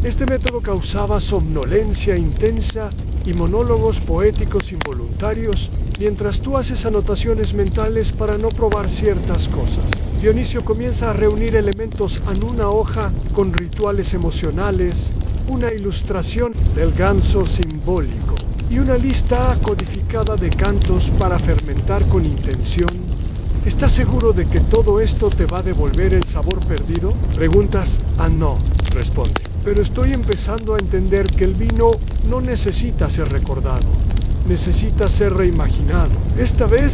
Este método causaba somnolencia intensa y monólogos poéticos involuntarios mientras tú haces anotaciones mentales para no probar ciertas cosas. Dionisio comienza a reunir elementos en una hoja con rituales emocionales, una ilustración del ganso simbólico y una lista codificada de cantos para fermentar con intención. ¿Estás seguro de que todo esto te va a devolver el sabor perdido? Preguntas. No, responde. Pero estoy empezando a entender que el vino no necesita ser recordado, necesita ser reimaginado. Esta vez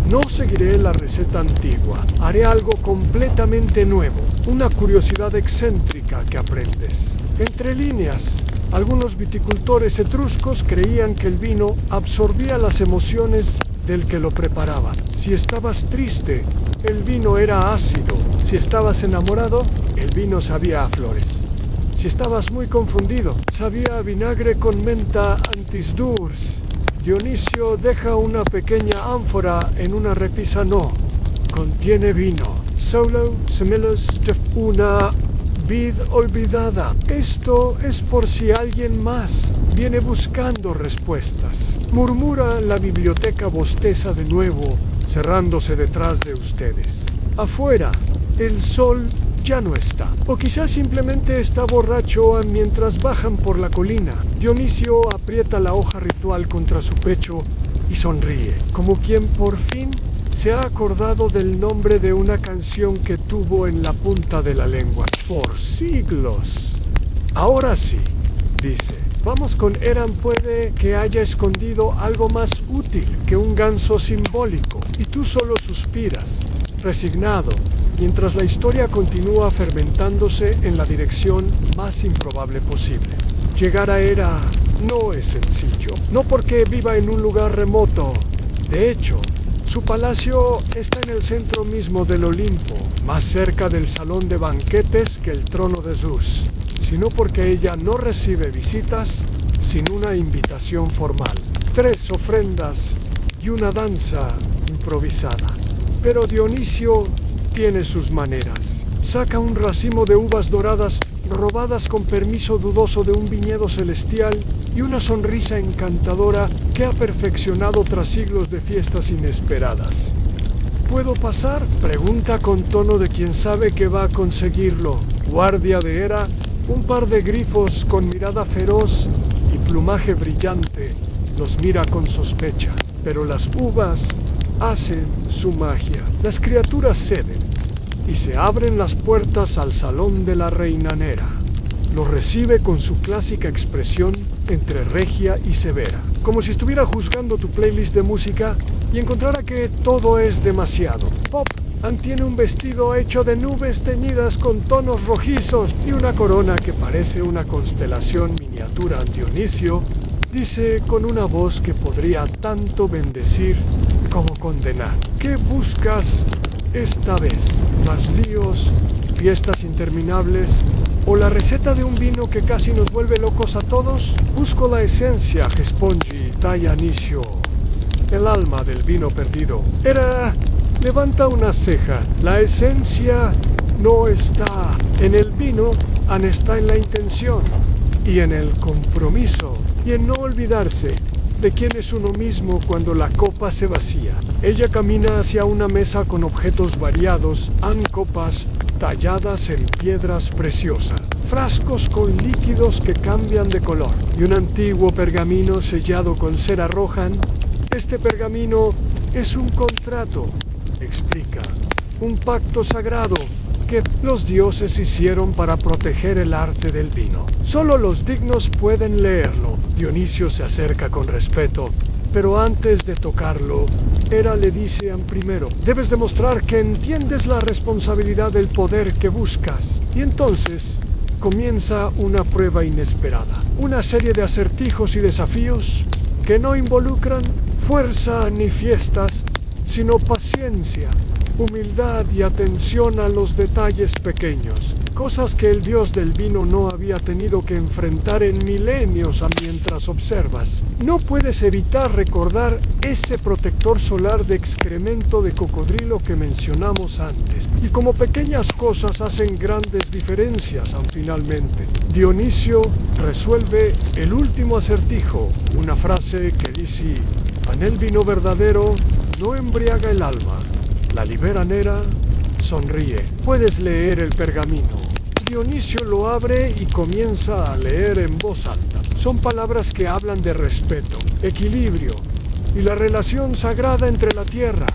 no seguiré la receta antigua, haré algo completamente nuevo, una curiosidad excéntrica que aprendes. Entre líneas, algunos viticultores etruscos creían que el vino absorbía las emociones del que lo preparaba. Si estabas triste, el vino era ácido. Si estabas enamorado, el vino sabía a flores. Si estabas muy confundido, sabía a vinagre con menta antis durs. Dionisio deja una pequeña ánfora en una repisa. No, contiene vino. Solo semelos de una vid olvidada. Esto es por si alguien más viene buscando respuestas. Murmura la biblioteca bosteza de nuevo, cerrándose detrás de ustedes. Afuera, el sol ya no está. O quizás simplemente está borracho mientras bajan por la colina. Dionisio aprieta la hoja ritual contra su pecho y sonríe, como quien por fin se ha acordado del nombre de una canción que tuvo en la punta de la lengua por siglos. Ahora sí, dice, vamos con Eran. Puede que haya escondido algo más útil que un ganso simbólico, y tú solo suspiras, resignado, mientras la historia continúa fermentándose en la dirección más improbable posible. Llegar a Hera no es sencillo, no porque viva en un lugar remoto. De hecho, su palacio está en el centro mismo del Olimpo, más cerca del salón de banquetes que el trono de Zeus, sino porque ella no recibe visitas sin una invitación formal. 3 ofrendas y una danza improvisada. Pero Dionisio tiene sus maneras. Saca un racimo de uvas doradas robadas con permiso dudoso de un viñedo celestial y una sonrisa encantadora que ha perfeccionado tras siglos de fiestas inesperadas. ¿Puedo pasar?, pregunta con tono de quien sabe que va a conseguirlo. Guardia de Hera, un par de grifos con mirada feroz y plumaje brillante, los mira con sospecha. Pero las uvas hacen su magia. Las criaturas ceden y se abren las puertas al salón de la reina Nera. Lo recibe con su clásica expresión entre regia y severa, como si estuviera juzgando tu playlist de música y encontrara que todo es demasiado pop. Anne tiene un vestido hecho de nubes teñidas con tonos rojizos y una corona que parece una constelación miniatura. Dionisio dice con una voz que podría tanto bendecir como condenar: ¿qué buscas esta vez? ¿Más líos, fiestas interminables o la receta de un vino que casi nos vuelve locos a todos? Busco la esencia, responde Dionisio, el alma del vino perdido. Hera levanta una ceja. La esencia no está en el vino, está en la intención y en el compromiso y en no olvidarse de quién es uno mismo cuando la copa se vacía. Ella camina hacia una mesa con objetos variados, copas talladas en piedras preciosas, frascos con líquidos que cambian de color y un antiguo pergamino sellado con cera roja. Este pergamino es un contrato, explica, un pacto sagrado que los dioses hicieron para proteger el arte del vino. Solo los dignos pueden leerlo. Dionisio se acerca con respeto, pero antes de tocarlo, Hera le dice a primero: debes demostrar que entiendes la responsabilidad del poder que buscas. Y entonces comienza una prueba inesperada, una serie de acertijos y desafíos que no involucran fuerza ni fiestas, sino paciencia, humildad y atención a los detalles pequeños, cosas que el dios del vino no había tenido que enfrentar en milenios. Mientras observas, no puedes evitar recordar ese protector solar de excremento de cocodrilo que mencionamos antes, y como pequeñas cosas hacen grandes diferencias. Finalmente, Dionisio resuelve el último acertijo, una frase que dice: el vino verdadero no embriaga el alma, la libera. Hera sonríe. Puedes leer el pergamino. Dionisio lo abre y comienza a leer en voz alta. Son palabras que hablan de respeto, equilibrio y la relación sagrada entre la tierra,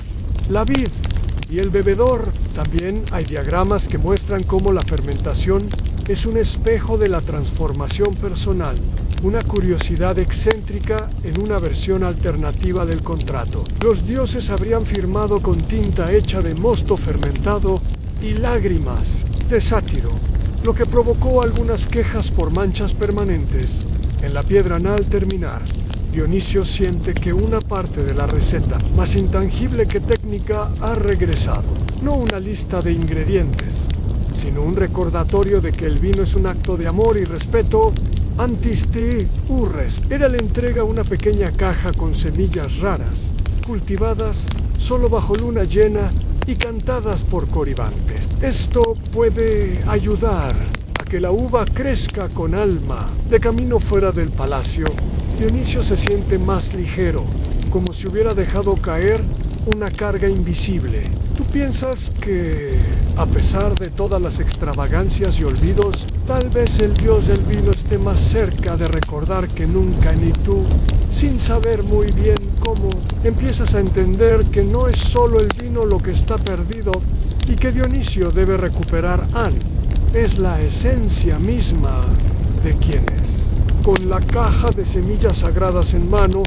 la vid y el bebedor. También hay diagramas que muestran cómo la fermentación es un espejo de la transformación personal, una curiosidad excéntrica en una versión alternativa del contrato. Los dioses habrían firmado con tinta hecha de mosto fermentado y lágrimas de sátiro, lo que provocó algunas quejas por manchas permanentes en la piedra. Al terminar, Dionisio siente que una parte de la receta, más intangible que técnica, ha regresado. No una lista de ingredientes, sino un recordatorio de que el vino es un acto de amor y respeto. Antisti Urres. Hera le entrega una pequeña caja con semillas raras, cultivadas solo bajo luna llena y cantadas por coribantes. Esto puede ayudar a que la uva crezca con alma. De camino fuera del palacio, Dionisio se siente más ligero, como si hubiera dejado caer una carga invisible. ¿Tú piensas que, a pesar de todas las extravagancias y olvidos, tal vez el dios del vino esté más cerca de recordar que nunca, ni tú, sin saber muy bien cómo? empiezas a entender que no es solo el vino lo que está perdido y que Dionisio debe recuperar An. Es la esencia misma de quien es. Con la caja de semillas sagradas en mano,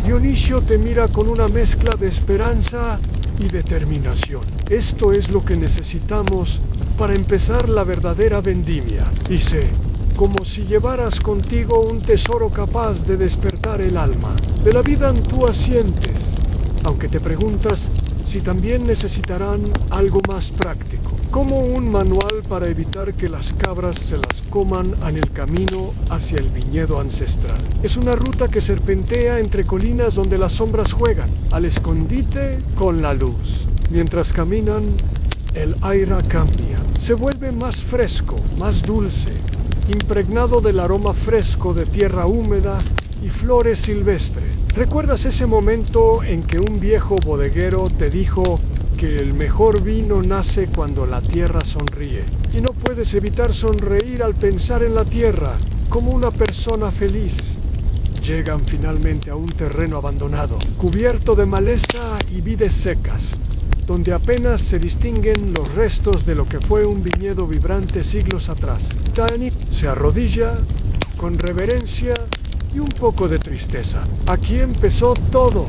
Dionisio te mira con una mezcla de esperanza y determinación. Esto es lo que necesitamos para empezar la verdadera vendimia. Dice, como si llevaras contigo un tesoro capaz de despertar el alma. De la vida tú asientes, aunque te preguntas si también necesitarán algo más práctico, como un manual para evitar que las cabras se las coman en el camino hacia el viñedo ancestral. Es una ruta que serpentea entre colinas donde las sombras juegan al escondite con la luz. Mientras caminan, el aire cambia. Se vuelve más fresco, más dulce, impregnado del aroma fresco de tierra húmeda y flores silvestres. ¿Recuerdas ese momento en que un viejo bodeguero te dijo que el mejor vino nace cuando la tierra sonríe? Y no puedes evitar sonreír al pensar en la tierra como una persona feliz. Llegan finalmente a un terreno abandonado, cubierto de maleza y vides secas, donde apenas se distinguen los restos de lo que fue un viñedo vibrante siglos atrás. Dani se arrodilla con reverencia y un poco de tristeza. Aquí empezó todo,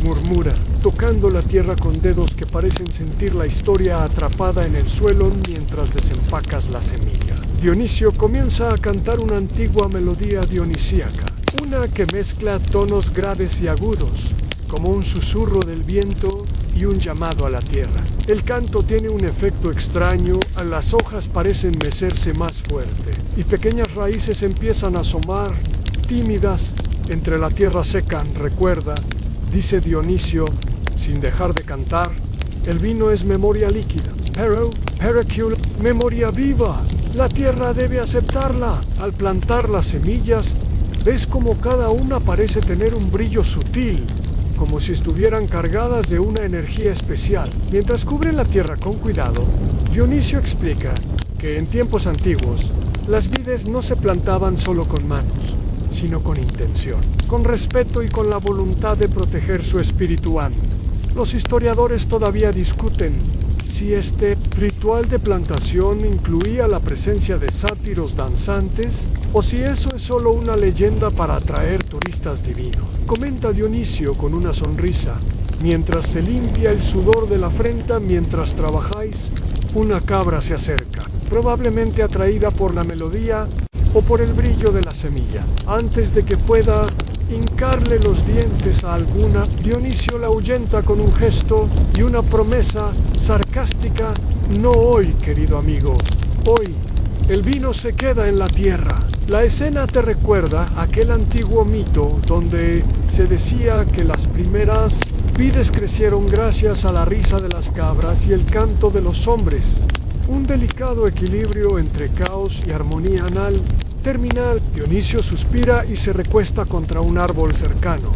murmura, tocando la tierra con dedos que parecen sentir la historia atrapada en el suelo mientras desempacas la semilla. Dionisio comienza a cantar una antigua melodía dionisíaca, una que mezcla tonos graves y agudos, como un susurro del viento y un llamado a la tierra. El canto tiene un efecto extraño, las hojas parecen mecerse más fuerte y pequeñas raíces empiezan a asomar, tímidas, entre la tierra seca. Recuerda, dice Dionisio, sin dejar de cantar, el vino es memoria líquida, pero memoria viva. La tierra debe aceptarla. Al plantar las semillas, ves como cada una parece tener un brillo sutil, como si estuvieran cargadas de una energía especial. Mientras cubren la tierra con cuidado, Dionisio explica que en tiempos antiguos, las vides no se plantaban solo con manos, sino con intención, con respeto y con la voluntad de proteger su espíritu. Los historiadores todavía discuten si este ritual de plantación incluía la presencia de sátiros danzantes o si eso es solo una leyenda para atraer turistas divinos. Comenta Dionisio con una sonrisa, mientras se limpia el sudor de la frente mientras trabajáis. Una cabra se acerca, probablemente atraída por la melodía o por el brillo de la semilla. Antes de que pueda hincarle los dientes a alguna, Dionisio la ahuyenta con un gesto y una promesa sarcástica. No hoy, querido amigo, hoy el vino se queda en la tierra. La escena te recuerda aquel antiguo mito donde se decía que las primeras vides crecieron gracias a la risa de las cabras y el canto de los hombres. Un delicado equilibrio entre caos y armonía anal. Terminal, Dionisio suspira y se recuesta contra un árbol cercano,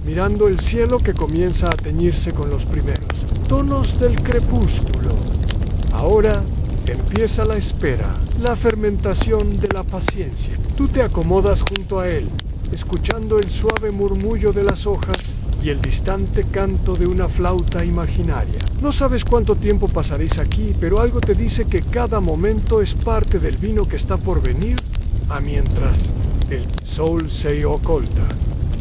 mirando el cielo que comienza a teñirse con los primeros tonos del crepúsculo. Ahora empieza la espera, la fermentación de la paciencia. Tú te acomodas junto a él, escuchando el suave murmullo de las hojas y el distante canto de una flauta imaginaria. No sabes cuánto tiempo pasaréis aquí, pero algo te dice que cada momento es parte del vino que está por venir. Mientras el sol se oculta,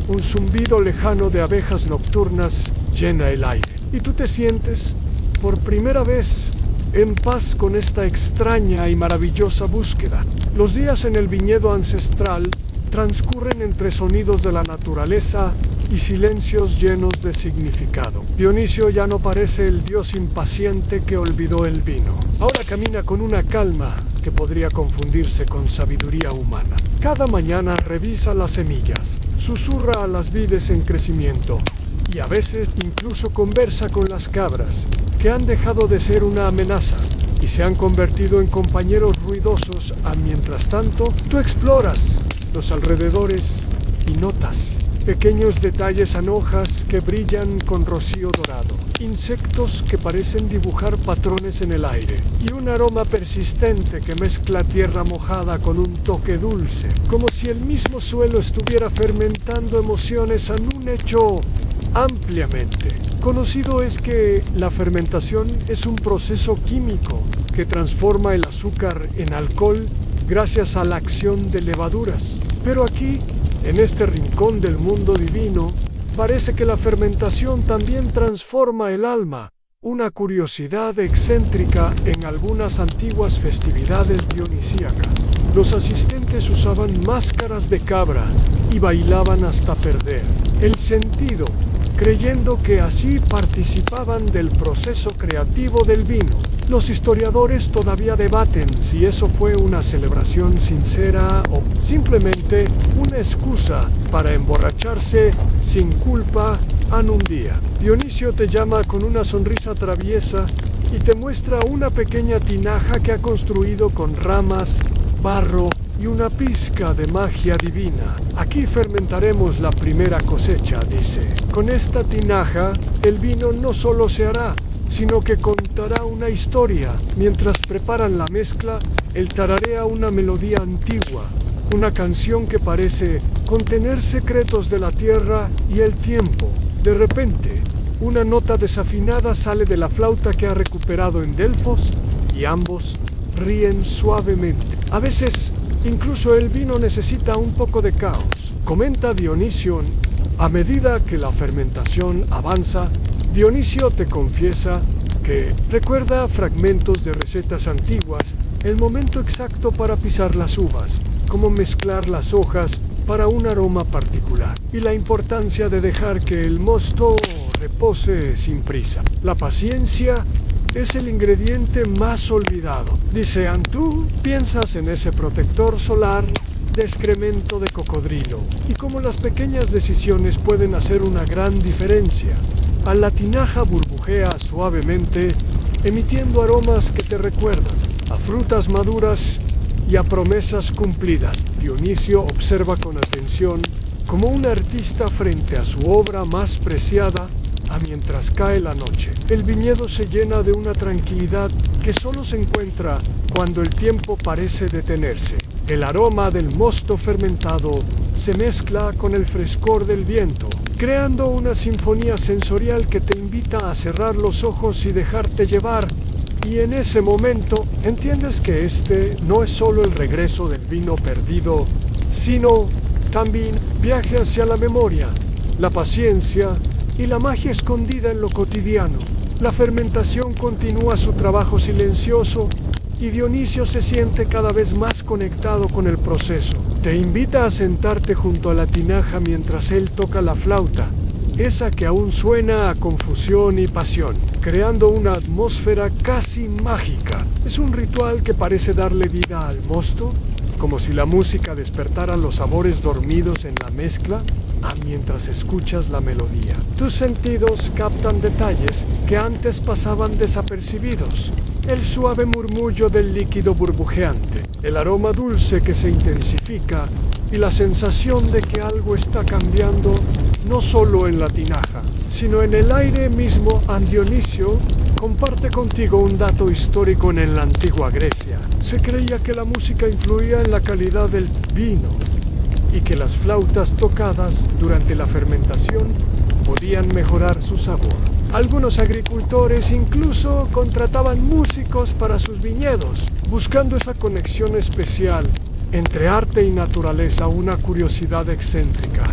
un zumbido lejano de abejas nocturnas llena el aire y tú te sientes, por primera vez, en paz con esta extraña y maravillosa búsqueda. Los días en el viñedo ancestral transcurren entre sonidos de la naturaleza y silencios llenos de significado. Dionisio ya no parece el dios impaciente que olvidó el vino. Ahora camina con una calma que podría confundirse con sabiduría humana. Cada mañana revisa las semillas, susurra a las vides en crecimiento y a veces incluso conversa con las cabras, que han dejado de ser una amenaza y se han convertido en compañeros ruidosos. Mientras tanto, tú exploras los alrededores y notas pequeños detalles en hojas que brillan con rocío dorado, insectos que parecen dibujar patrones en el aire y un aroma persistente que mezcla tierra mojada con un toque dulce, como si el mismo suelo estuviera fermentando emociones en un hecho ampliamente. Conocido es que la fermentación es un proceso químico que transforma el azúcar en alcohol gracias a la acción de levaduras. Pero aquí, en este rincón del mundo divino, parece que la fermentación también transforma el alma, una curiosidad excéntrica en algunas antiguas festividades dionisíacas. Los asistentes usaban máscaras de cabra y bailaban hasta perder el sentido, creyendo que así participaban del proceso creativo del vino. Los historiadores todavía debaten si eso fue una celebración sincera o simplemente una excusa para emborracharse sin culpa en un día. Dionisio te llama con una sonrisa traviesa y te muestra una pequeña tinaja que ha construido con ramas, barro y una pizca de magia divina. Aquí fermentaremos la primera cosecha, dice. Con esta tinaja, el vino no solo se hará, sino que contará una historia. Mientras preparan la mezcla, él tararea una melodía antigua, una canción que parece contener secretos de la tierra y el tiempo. De repente, una nota desafinada sale de la flauta que ha recuperado en Delfos y ambos ríen suavemente. A veces, incluso el vino necesita un poco de caos. Comenta Dionisio, a medida que la fermentación avanza, Dionisio te confiesa que recuerda fragmentos de recetas antiguas, el momento exacto para pisar las uvas, cómo mezclar las hojas para un aroma particular y la importancia de dejar que el mosto repose sin prisa. La paciencia es el ingrediente más olvidado. Dice, tú piensas en ese protector solar de excremento de cocodrilo y cómo las pequeñas decisiones pueden hacer una gran diferencia. La tinaja burbujea suavemente, emitiendo aromas que te recuerdan a frutas maduras y a promesas cumplidas. Dionisio observa con atención como un artista frente a su obra más preciada mientras cae la noche. El viñedo se llena de una tranquilidad que solo se encuentra cuando el tiempo parece detenerse. El aroma del mosto fermentado se mezcla con el frescor del viento, creando una sinfonía sensorial que te invita a cerrar los ojos y dejarte llevar. Y en ese momento entiendes que este no es solo el regreso del vino perdido, sino también viaje hacia la memoria, la paciencia y la magia escondida en lo cotidiano. La fermentación continúa su trabajo silencioso y Dionisio se siente cada vez más conectado con el proceso. Te invita a sentarte junto a la tinaja mientras él toca la flauta, esa que aún suena a confusión y pasión, creando una atmósfera casi mágica. Es un ritual que parece darle vida al mosto, como si la música despertara los sabores dormidos en la mezcla, mientras escuchas la melodía. Tus sentidos captan detalles que antes pasaban desapercibidos. El suave murmullo del líquido burbujeante, el aroma dulce que se intensifica y la sensación de que algo está cambiando no solo en la tinaja, sino en el aire mismo. Dionisio comparte contigo un dato histórico. En la antigua Grecia se creía que la música influía en la calidad del vino y que las flautas tocadas durante la fermentación podían mejorar su sabor. Algunos agricultores incluso contrataban músicos para sus viñedos, buscando esa conexión especial entre arte y naturaleza. Una curiosidad excéntrica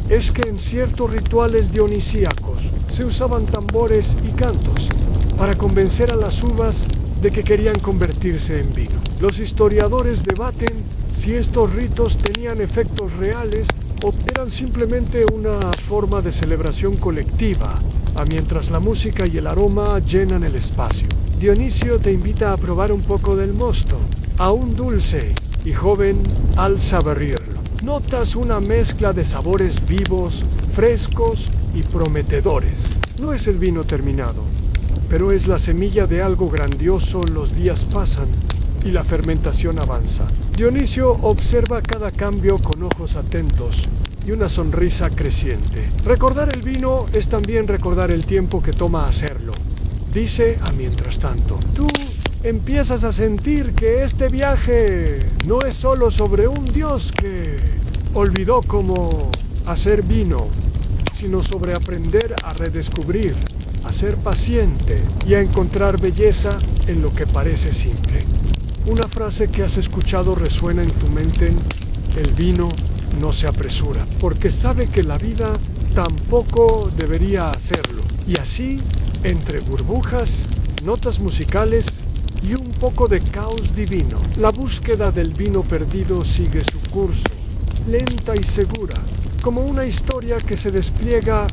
es que en ciertos rituales dionisíacos se usaban tambores y cantos para convencer a las uvas de que querían convertirse en vino. Los historiadores debaten si estos ritos tenían efectos reales o eran simplemente una forma de celebración colectiva, mientras la música y el aroma llenan el espacio. Dionisio te invita a probar un poco del mosto, aún dulce y joven al saborearlo. Notas una mezcla de sabores vivos, frescos y prometedores. No es el vino terminado, pero es la semilla de algo grandioso. Los días pasan y la fermentación avanza. Dionisio observa cada cambio con ojos atentos y una sonrisa creciente. Recordar el vino es también recordar el tiempo que toma hacerlo. Dice, mientras tanto, tú empiezas a sentir que este viaje no es solo sobre un dios que olvidó cómo hacer vino, sino sobre aprender a redescubrir, a ser paciente y a encontrar belleza en lo que parece simple. Una frase que has escuchado resuena en tu mente: el vino no se apresura, porque sabe que la vida tampoco debería hacerlo. Y así, entre burbujas, notas musicales y un poco de caos divino, la búsqueda del vino perdido sigue su curso, lenta y segura, como una historia que se despliega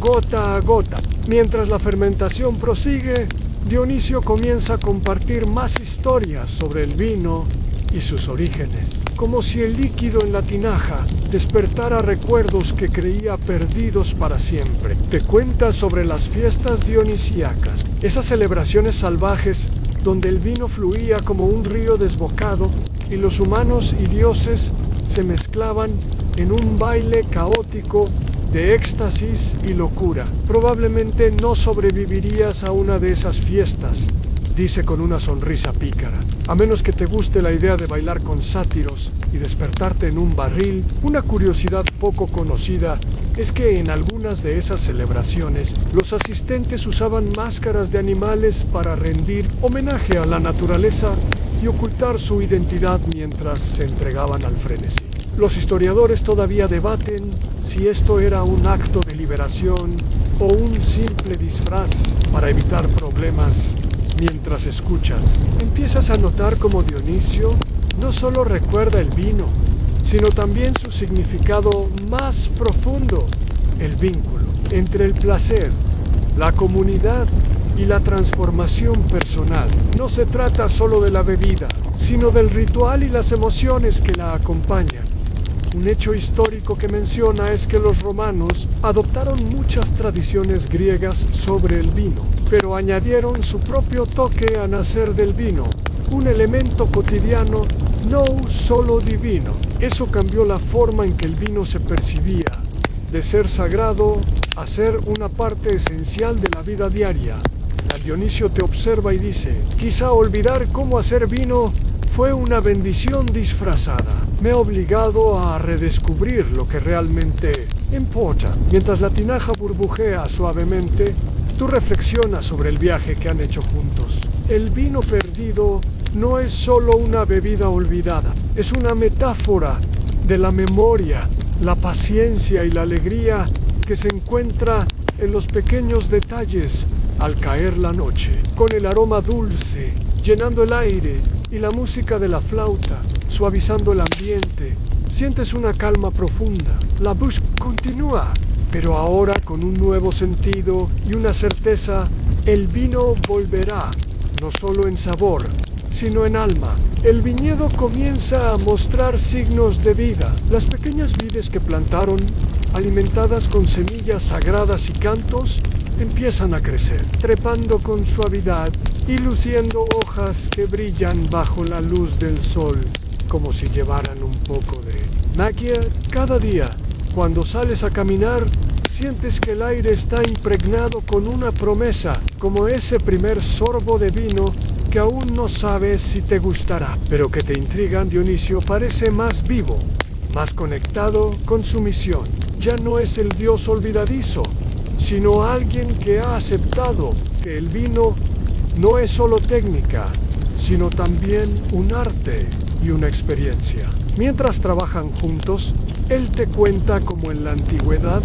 gota a gota. Mientras la fermentación prosigue, Dionisio comienza a compartir más historias sobre el vino y sus orígenes, como si el líquido en la tinaja despertara recuerdos que creía perdidos para siempre. Te cuenta sobre las fiestas dionisíacas, esas celebraciones salvajes donde el vino fluía como un río desbocado y los humanos y dioses se mezclaban en un baile caótico de éxtasis y locura. Probablemente no sobrevivirías a una de esas fiestas, dice con una sonrisa pícara. A menos que te guste la idea de bailar con sátiros y despertarte en un barril. Una curiosidad poco conocida es que en algunas de esas celebraciones los asistentes usaban máscaras de animales para rendir homenaje a la naturaleza y ocultar su identidad mientras se entregaban al frenesí. Los historiadores todavía debaten si esto era un acto de liberación o un simple disfraz para evitar problemas. Mientras escuchas, empiezas a notar cómo Dionisio no solo recuerda el vino, sino también su significado más profundo, el vínculo entre el placer, la comunidad y la transformación personal. No se trata solo de la bebida, sino del ritual y las emociones que la acompañan. Un hecho histórico que menciona es que los romanos adoptaron muchas tradiciones griegas sobre el vino, pero añadieron su propio toque a nacer del vino, un elemento cotidiano, no solo divino. Eso cambió la forma en que el vino se percibía, de ser sagrado a ser una parte esencial de la vida diaria. Dionisio te observa y dice: quizá olvidar cómo hacer vino fue una bendición disfrazada. Me ha obligado a redescubrir lo que realmente importa. Mientras la tinaja burbujea suavemente, tú reflexionas sobre el viaje que han hecho juntos. El vino perdido no es solo una bebida olvidada, es una metáfora de la memoria, la paciencia y la alegría que se encuentra en los pequeños detalles al caer la noche, con el aroma dulce llenando el aire y la música de la flauta suavizando el ambiente. Sientes una calma profunda. La búsqueda continúa, pero ahora con un nuevo sentido y una certeza: el vino volverá, no solo en sabor, sino en alma. El viñedo comienza a mostrar signos de vida. Las pequeñas vides que plantaron, alimentadas con semillas sagradas y cantos, empiezan a crecer, trepando con suavidad y luciendo hojas que brillan bajo la luz del sol, como si llevaran un poco de magia. Cada día, cuando sales a caminar, sientes que el aire está impregnado con una promesa, como ese primer sorbo de vino que aún no sabes si te gustará, pero que te intriga. Dionisio parece más vivo, más conectado con su misión. Ya no es el dios olvidadizo, sino alguien que ha aceptado que el vino no es solo técnica, sino también un arte y una experiencia. Mientras trabajan juntos, él te cuenta cómo en la antigüedad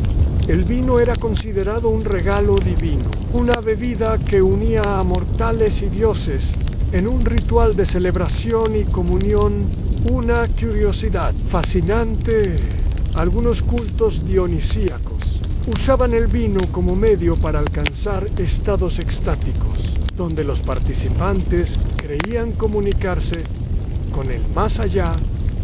el vino era considerado un regalo divino, una bebida que unía a mortales y dioses en un ritual de celebración y comunión. Una curiosidad fascinante: algunos cultos dionisíacos usaban el vino como medio para alcanzar estados extáticos, donde los participantes creían comunicarse con el más allá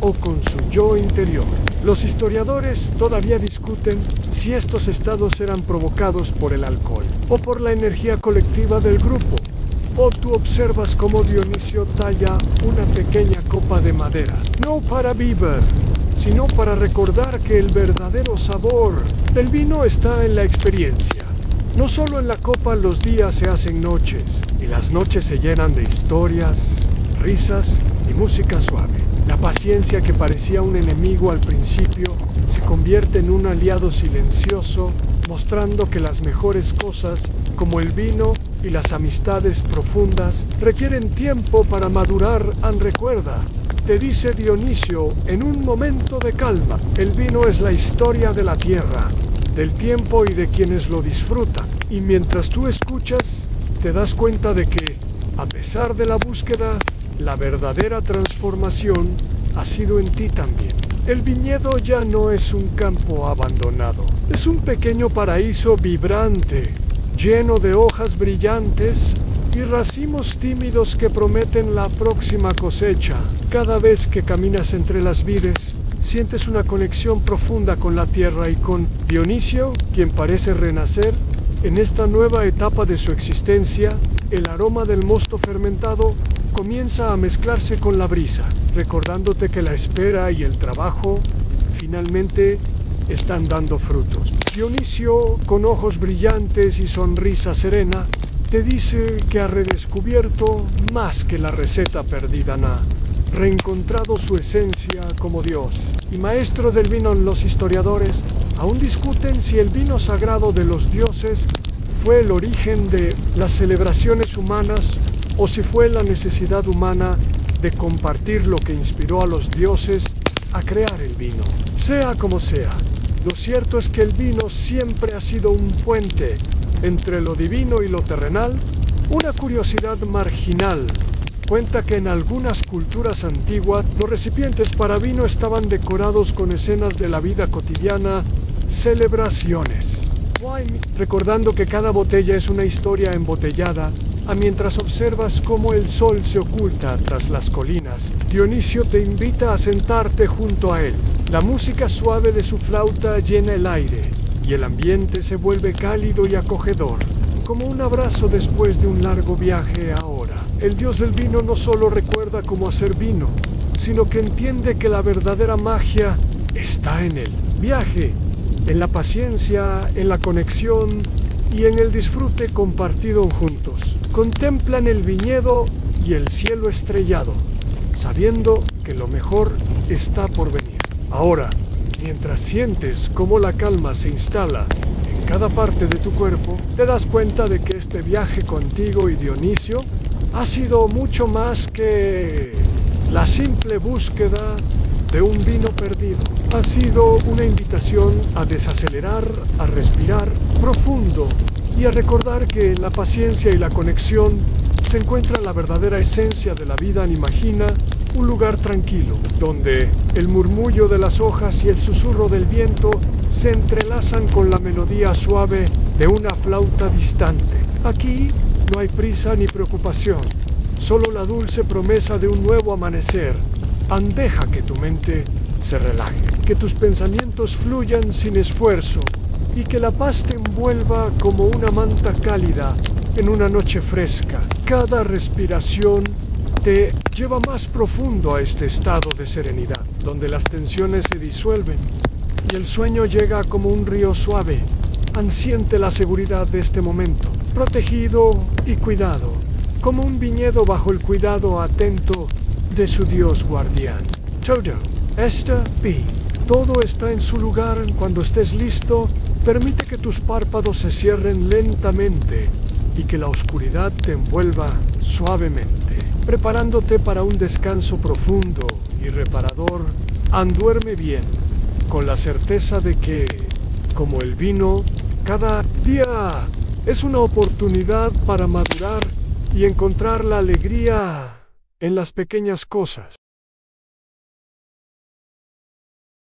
o con su yo interior. Los historiadores todavía discuten si estos estados eran provocados por el alcohol o por la energía colectiva del grupo. O tú observas cómo Dionisio talla una pequeña copa de madera, no para beber, sino para recordar que el verdadero sabor del vino está en la experiencia. No solo en la copa. Los días se hacen noches, y las noches se llenan de historias, risas y música suave. La paciencia, que parecía un enemigo al principio, se convierte en un aliado silencioso mostrando que las mejores cosas, como el vino y las amistades profundas, requieren tiempo para madurar. Recuerda, te dice Dionisio en un momento de calma, el vino es la historia de la tierra, del tiempo y de quienes lo disfrutan. Y mientras tú escuchas, te das cuenta de que, a pesar de la búsqueda, la verdadera transformación ha sido en ti también. El viñedo ya no es un campo abandonado, es un pequeño paraíso vibrante, lleno de hojas brillantes y racimos tímidos que prometen la próxima cosecha. Cada vez que caminas entre las vides, sientes una conexión profunda con la tierra y con Dionisio, quien parece renacer. En esta nueva etapa de su existencia, el aroma del mosto fermentado comienza a mezclarse con la brisa, recordándote que la espera y el trabajo finalmente están dando frutos. Dionisio, con ojos brillantes y sonrisa serena, te dice que ha redescubierto más que la receta perdida, ha reencontrado su esencia como Dios. Y maestro del vino, los historiadores aún discuten si el vino sagrado de los dioses fue el origen de las celebraciones humanas o si fue la necesidad humana de compartir lo que inspiró a los dioses a crear el vino. Sea como sea, lo cierto es que el vino siempre ha sido un puente entre lo divino y lo terrenal. Una curiosidad marginal cuenta que en algunas culturas antiguas los recipientes para vino estaban decorados con escenas de la vida cotidiana, celebraciones. Recordando que cada botella es una historia embotellada, mientras observas cómo el sol se oculta tras las colinas, Dionisio te invita a sentarte junto a él. La música suave de su flauta llena el aire y el ambiente se vuelve cálido y acogedor, como un abrazo después de un largo viaje. Ahora, el dios del vino no solo recuerda cómo hacer vino, sino que entiende que la verdadera magia está en el viaje, en la paciencia, en la conexión y en el disfrute compartido juntos. Contemplan el viñedo y el cielo estrellado, sabiendo que lo mejor está por venir. Ahora, mientras sientes cómo la calma se instala en cada parte de tu cuerpo, te das cuenta de que este viaje contigo y Dionisio ha sido mucho más que la simple búsqueda de un vino perdido. Ha sido una invitación a desacelerar, a respirar profundo y a recordar que en la paciencia y la conexión se encuentra la verdadera esencia de la vida. Imagina un lugar tranquilo, donde el murmullo de las hojas y el susurro del viento se entrelazan con la melodía suave de una flauta distante. Aquí no hay prisa ni preocupación, solo la dulce promesa de un nuevo amanecer. Deja que tu mente se relaje, que tus pensamientos fluyan sin esfuerzo y que la paz te envuelva como una manta cálida en una noche fresca. Cada respiración te lleva más profundo a este estado de serenidad, donde las tensiones se disuelven y el sueño llega como un río suave. Siente la seguridad de este momento, protegido y cuidado, como un viñedo bajo el cuidado atento de su Dios guardián. Todo está bien. Todo está en su lugar. Cuando estés listo, permite que tus párpados se cierren lentamente y que la oscuridad te envuelva suavemente, preparándote para un descanso profundo y reparador. Duerme bien, con la certeza de que, como el vino, cada día es una oportunidad para madurar y encontrar la alegría en las pequeñas cosas.